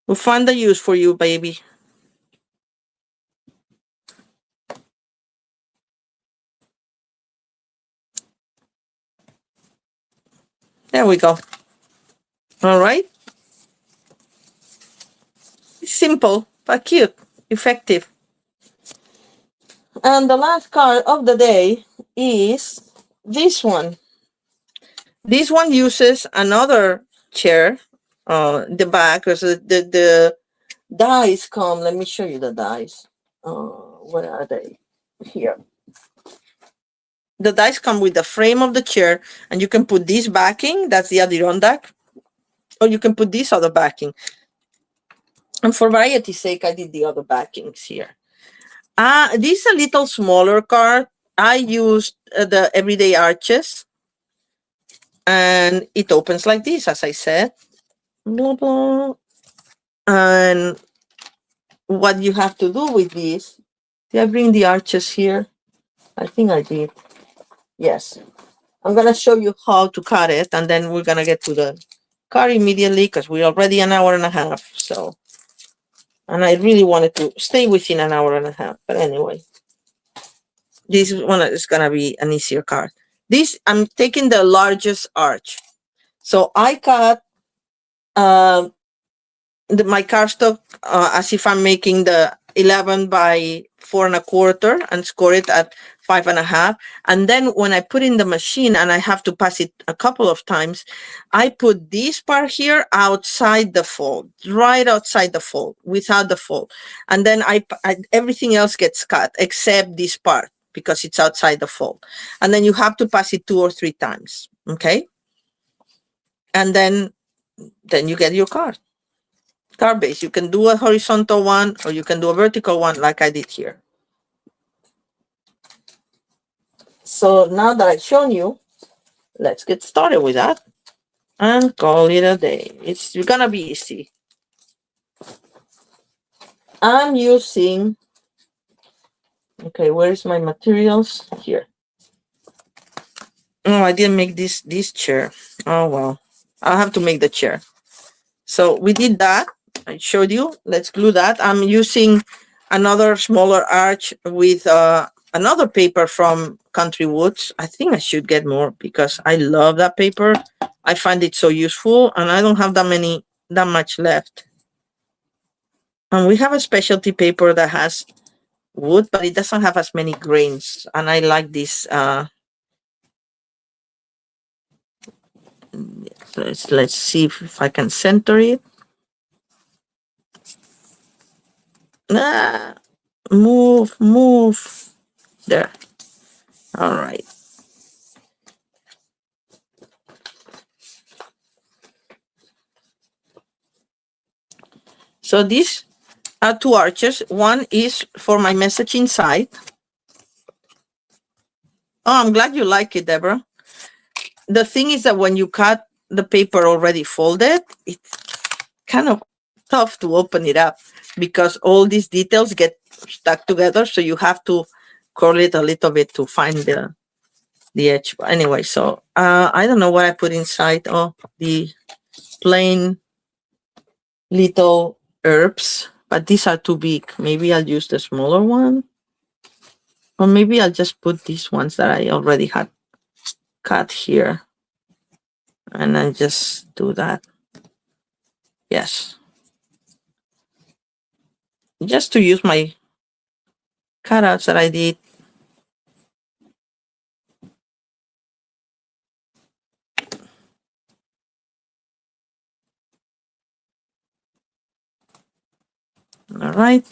We'll find the use for you, baby. There we go. All right. Simple, but cute, effective. And the last card of the day is this one. This one uses another chair, the back, because the dies come. Let me show you the dies. Where are they? Here. The dies come with the frame of the chair, and you can put this backing, that's the Adirondack, or you can put this other backing. And for variety's sake, I did the other backings here. This is a little smaller card. I used the Everyday Arches, and it opens like this, as I said. Blah, blah. And what you have to do with this, did I bring the arches here? I think I did. Yes. I'm going to show you how to cut it, and then we're going to get to the card immediately because we're already an hour and a half. So, and I really wanted to stay within an hour and a half. But anyway, this one is going to be an easier card. This, I'm taking the largest arch. So I cut my cardstock as if I'm making the 11 by 4 1/4 and score it at 5 1/2. And then when I put in the machine and I have to pass it a couple of times, I put this part here outside the fold, right outside the fold, without the fold. And then everything else gets cut except this part because it's outside the fold. And then you have to pass it 2 or 3 times. Okay. And then you get your card. Card base. You can do a horizontal one or you can do a vertical one like I did here. So now that I've shown you, let's get started with that and call it a day. It's gonna be easy. I'm using, okay, where's my materials? Here. Oh, I didn't make this chair. Oh, well, I'll have to make the chair. So we did that. I showed you. Let's glue that. I'm using another smaller arch with another paper from Country Woods. I think I should get more because I love that paper. I find it so useful, and I don't have that much left. And we have a specialty paper that has wood, but it doesn't have as many grains. And I like this. Let's see if I can center it. Move. There. All right. So these are 2 arches. One is for my message inside. Oh, I'm glad you like it, Deborah. The thing is that when you cut the paper already folded, it's kind of tough to open it up because all these details get stuck together. So you have to curl it a little bit to find the edge. But anyway, so I don't know what I put inside. Oh, the plain little herbs, but these are too big. Maybe I'll use the smaller one. Or maybe I'll just put these ones that I already had cut here. And then just do that. Yes. Just to use my cutouts that I did. All right.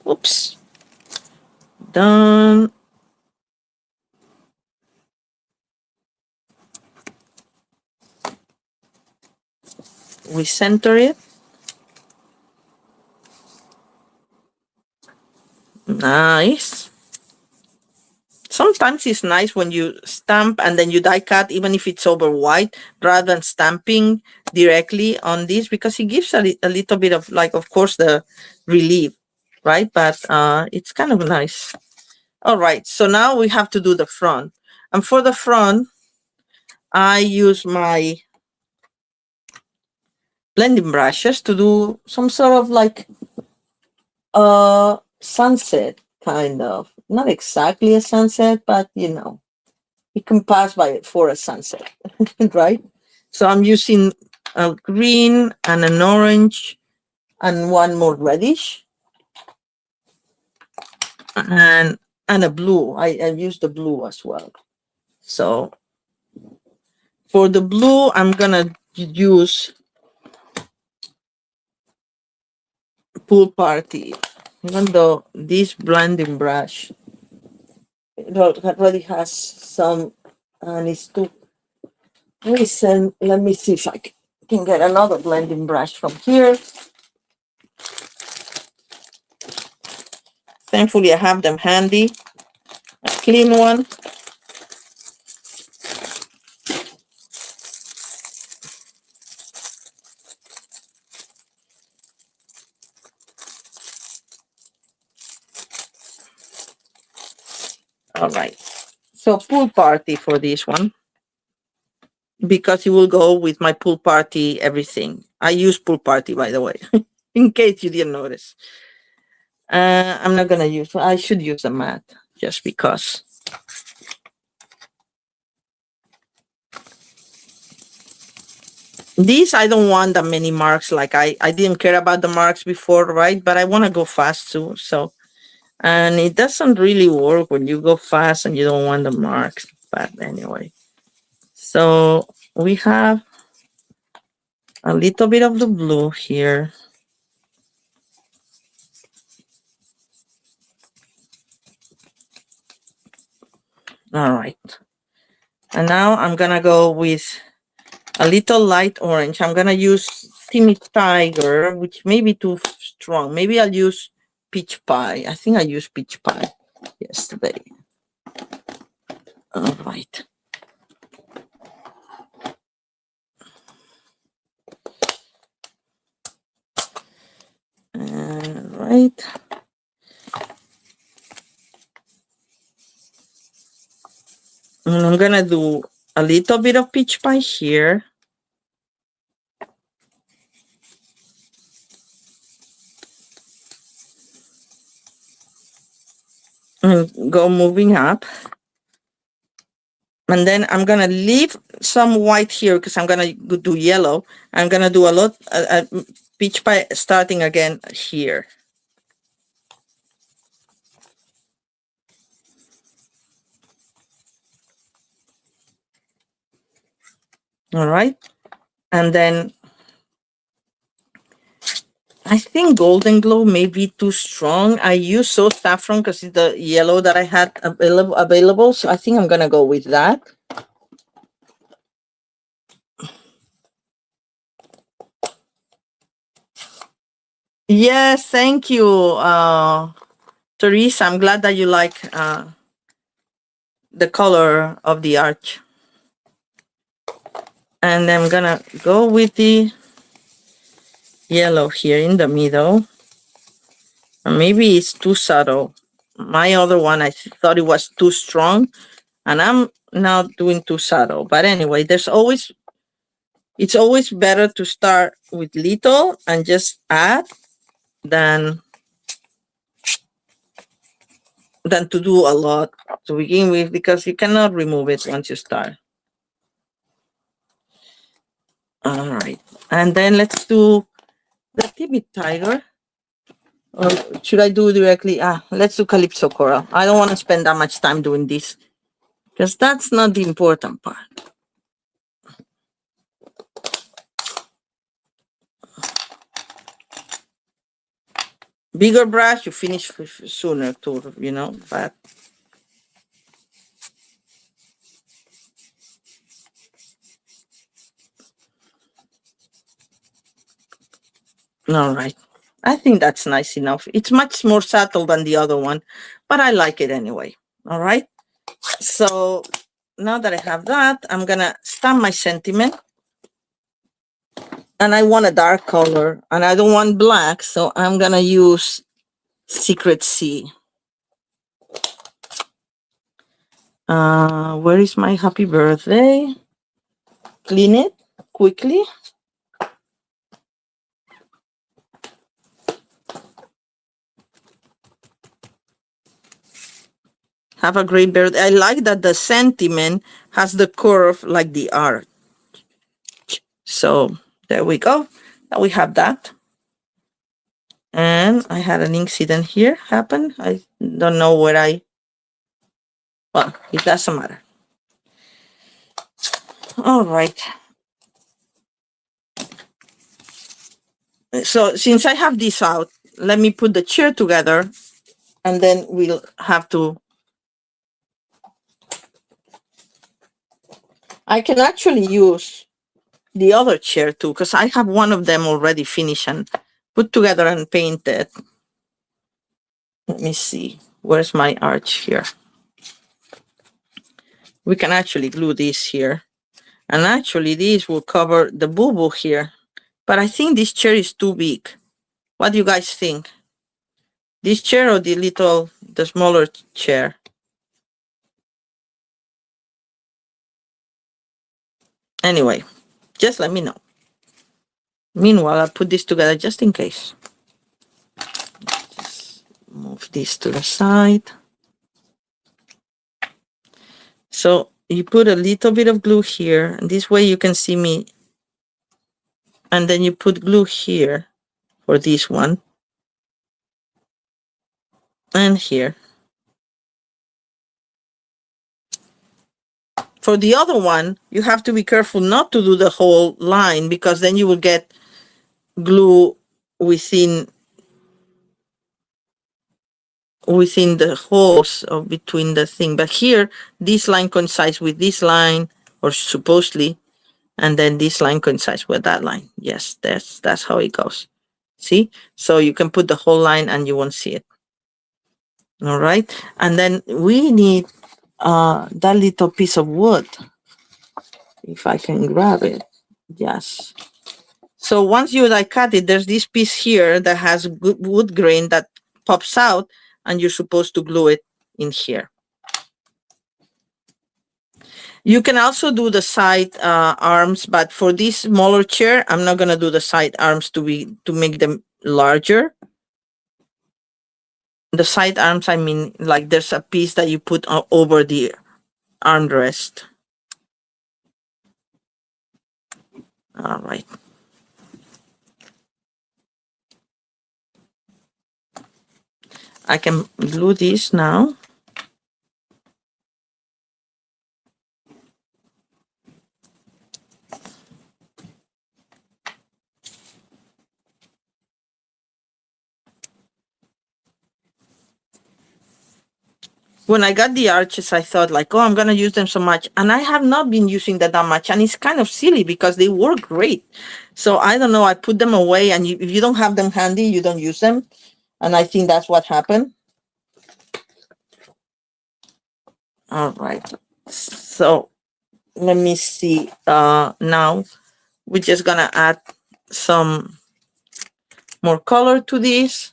Oops. Done. We center it. Nice. Sometimes it's nice when you stamp and then you die cut, even if it's over white, rather than stamping directly on this, because it gives a little bit of, like, of course, the relief, right? But it's kind of nice. All right, so now we have to do the front. And for the front, I use my blending brushes to do some sort of like sunset, kind of. Not exactly a sunset, but you know, you can pass by it for a sunset, right? So I'm using a green and an orange and one more reddish and a blue. I use the blue as well. So for the blue, I'm gonna use Pool Party. Even though this blending brush it already has some, and it's too. Listen, let me see if I can get another blending brush from here. Thankfully, I have them handy. A clean one. All right. So Pool Party for this one, because it will go with my Pool Party everything. I use Pool Party, by the way, in case you didn't notice. I'm not gonna use. I should use a mat just because. These I don't want that many marks. Like I didn't care about the marks before, right? But I want to go fast too. So, and it doesn't really work when you go fast and you don't want the marks. But anyway, so we have a little bit of the blue here. All right. And now I'm gonna go with a little light orange. I'm gonna use Timmy Tiger, which may be too strong. Maybe I'll use Peach Pie. I think I used Peach Pie yesterday. All right. All right. And I'm gonna do a little bit of Peach Pie here. And go moving up. And then I'm gonna leave some white here because I'm gonna do yellow. I'm gonna do a lot Peach Pie starting again here. All right. And then I think Golden Glow may be too strong. I use So Saffron because it's the yellow that I had available. So I think I'm gonna go with that. Yes, thank you, Teresa. I'm glad that you like the color of the arch. And I'm gonna go with the yellow here in the middle. And maybe it's too subtle. My other one, I thought it was too strong, and I'm now doing too subtle. But anyway, it's always better to start with little and just add than to do a lot to begin with, because you cannot remove it once you start. All right, and then let's do the timid tiger. Or should I do directly? Let's do calypso coral. I don't want to spend that much time doing this because that's not the important part. Bigger brush, you finish sooner too, you know, but all right. I think that's nice enough. It's much more subtle than the other one, but I like it anyway. All right. So now that I have that, I'm going to stamp my sentiment. And I want a dark color, and I don't want black, so I'm going to use Secret Sea. Where is my happy birthday? Clean it quickly. Have a great birthday. I like that the sentiment has the curve like the art. So there we go. Now we have that. And I had an incident here happen. I don't know where well, it doesn't matter. All right. So since I have this out, let me put the chair together, and then we'll have to. I can actually use the other chair too, because I have one of them already finished and put together and painted. Let me see. Where's my arch here? We can actually glue this here. And actually, this will cover the boo-boo here. But I think this chair is too big. What do you guys think? This chair or the smaller chair? Anyway, just let me know. Meanwhile, I'll put this together just in case. Just move this to the side. So you put a little bit of glue here, and this way you can see me. And then you put glue here for this one. And here. For the other one, you have to be careful not to do the whole line, because then you will get glue within the holes of between the thing. But here, this line coincides with this line, or supposedly, and then this line coincides with that line. Yes, that's how it goes. See? So you can put the whole line and you won't see it. All right. And then we need that little piece of wood. If I can grab it. Yes. So once you cut it, there's this piece here that has wood grain that pops out, and you're supposed to glue it in here. You can also do the side arms, but for this smaller chair, I'm not gonna do the side arms to make them larger. The side arms, I mean, like there's a piece that you put over the armrest. All right. I can glue this now. When I got the arches, I thought like, oh, I'm going to use them so much. And I have not been using them that much. And it's kind of silly because they work great. So I don't know. I put them away. And if you don't have them handy, you don't use them. And I think that's what happened. All right. So let me see. Now we're just gonna add some more color to this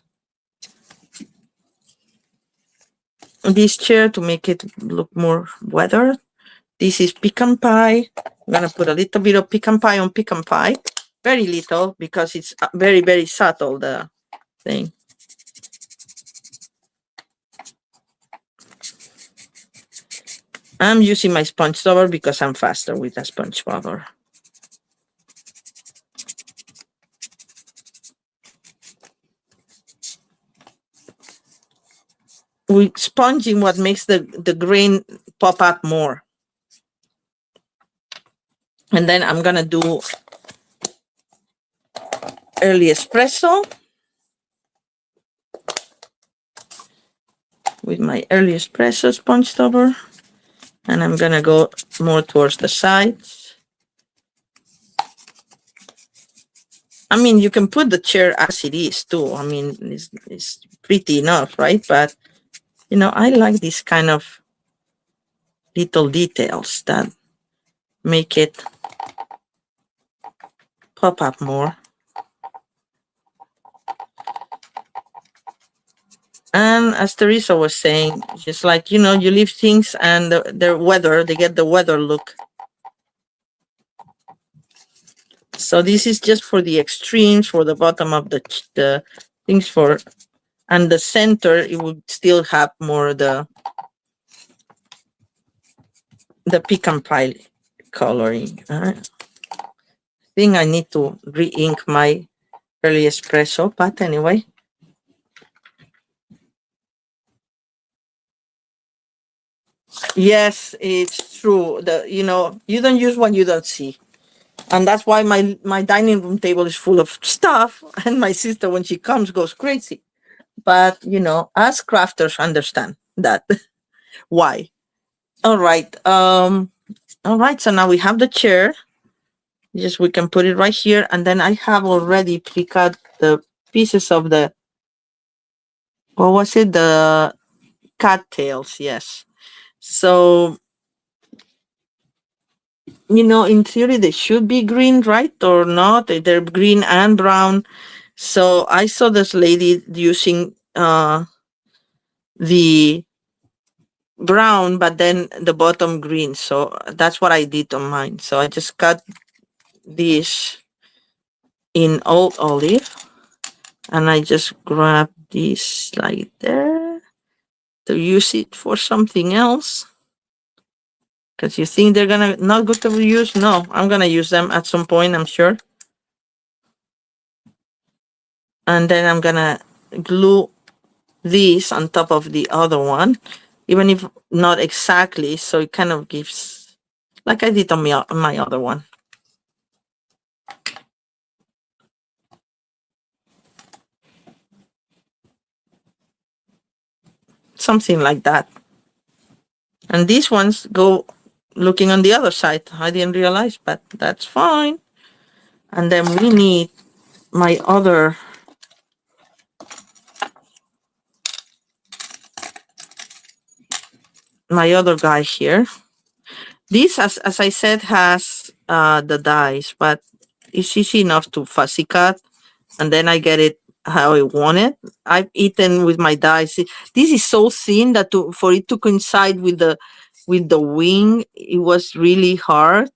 chair to make it look more weathered. This is pecan pie. I'm gonna put a little bit of pecan pie on pecan pie. Very little because it's very, very subtle, the thing. I'm using my sponge cover because I'm faster with a sponge cover. With sponging, what makes the grain pop up more. And then I'm gonna do early espresso with my early espresso sponge cover. And I'm gonna go more towards the sides. I mean, you can put the chair as it is too. I mean, it's pretty enough, right? But, you know, I like these kind of little details that make it pop up more. And as Teresa was saying, just like, you know, you leave things and their weather, they get the weather look. So this is just for the extremes, for the bottom of the things for, and the center, it would still have more the pecan pie coloring. I think I need to re-ink my early espresso, but anyway. Yes, it's true. You know, you don't use what you don't see. And that's why my dining room table is full of stuff. And my sister, when she comes, goes crazy. But, you know, us crafters understand that. Why? All right. All right. So now we have the chair. Just we can put it right here. And then I have already pre-cut the pieces of the, what was it? The cattails. Yes. So, you know, in theory, they should be green, right? Or not? They're green and brown. So I saw this lady using the brown, but then the bottom green. So that's what I did on mine. So I just cut this in old olive, and I just grab this like there to use it for something else. Because you think they're gonna not good to use? No, I'm gonna use them at some point, I'm sure. And then I'm gonna glue this on top of the other one, even if not exactly, so it kind of gives, like I did on my other one. Something like that. And these ones go looking on the other side. I didn't realize, but that's fine. And then we need my other guy here. This, as I said, has the dies, but it's easy enough to fussy cut, and then I get it how I want it. I've eaten with my dies. This is so thin that for it to coincide with the wing, it was really hard,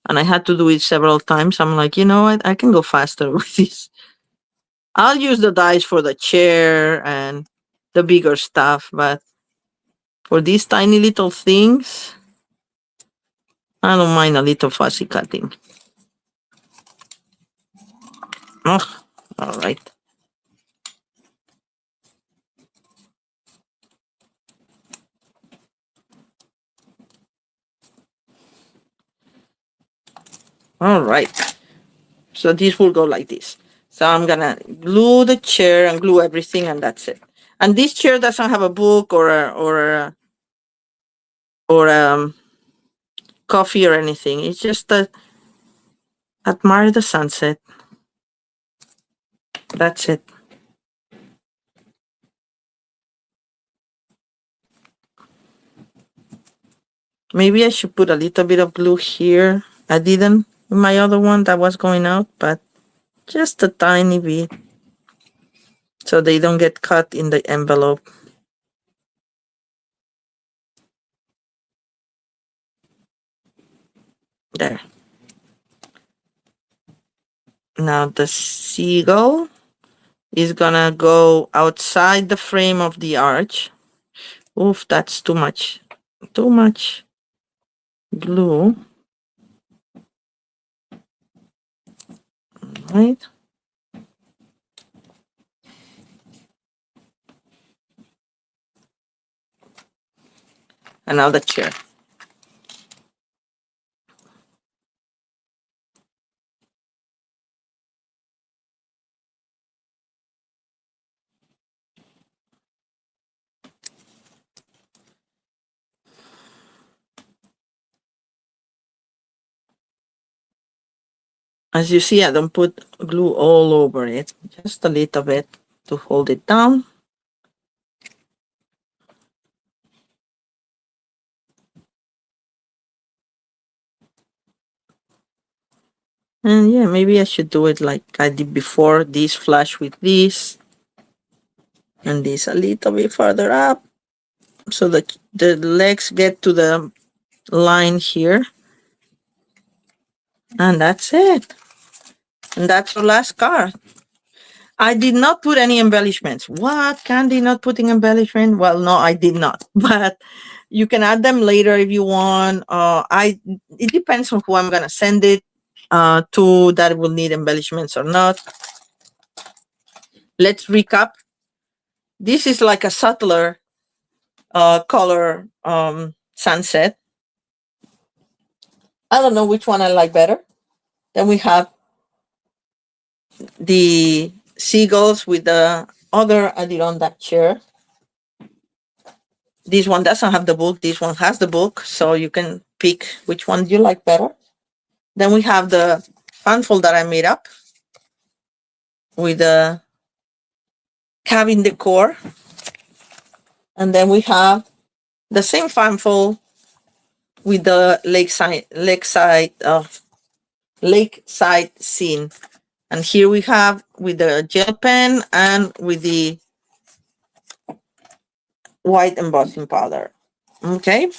and I had to do it several times. I'm like, you know what? I can go faster with this. I'll use the dies for the chair and the bigger stuff, but for these tiny little things, I don't mind a little fussy cutting. Oh, all right. All right. So this will go like this. So I'm gonna glue the chair and glue everything, and that's it. And this chair doesn't have a book or coffee or anything. It's just admire the sunset. That's it. Maybe I should put a little bit of glue here. I didn't in my other one that was going out, but just a tiny bit so they don't get cut in the envelope. There. Now the seagull is gonna go outside the frame of the arch. Oof, that's too much. Too much glue. Right? And now the chair. As you see, I don't put glue all over it, just a little bit to hold it down. And yeah, maybe I should do it like I did before, this flush with this, and this a little bit further up, so that the legs get to the line here. And that's it. And that's our last card. I did not put any embellishments. What? Candy not putting embellishment? Well, no, I did not. But you can add them later if you want. It depends on who I'm gonna send it to that will need embellishments or not. Let's recap. This is like a subtler color sunset. I don't know which one I like better. Then we have the seagulls with the other Adirondack chair. This one doesn't have the book. This one has the book. So you can pick which one you like better. Then we have the fanfold that I made up with the cabin decor. And then we have the same fanfold with the lakeside scene. And here we have with the gel pen and with the white embossing powder. Okay.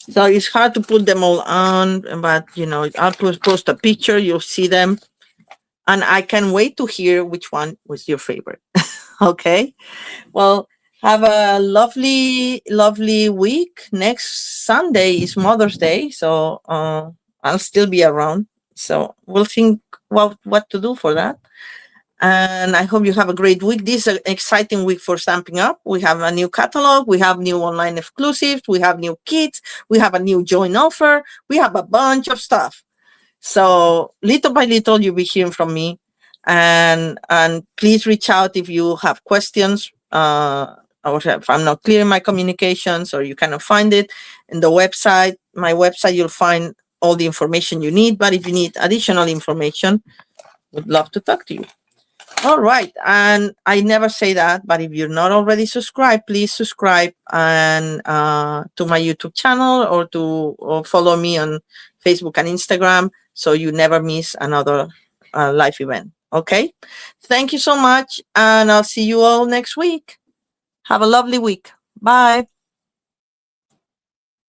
So it's hard to put them all on, but I'll post a picture, you'll see them. And I can't wait to hear which one was your favorite. Okay. Well, have a lovely, lovely week. Next Sunday is Mother's Day. So I'll still be around. So we'll think what to do for that. And I hope you have a great week. This is an exciting week for Stamping Up. We have a new catalog. We have new online exclusives. We have new kits. We have a new joint offer. We have a bunch of stuff. So little by little, you'll be hearing from me. And please reach out if you have questions or if I'm not clear in my communications or you cannot find it in the website. My website, you'll find all the information you need. But if you need additional information, would love to talk to you. All right. And I never say that, but if you're not already subscribed, please subscribe and to my YouTube channel or follow me on Facebook and Instagram so you never miss another live event. Okay. Thank you so much. And I'll see you all next week. Have a lovely week. Bye.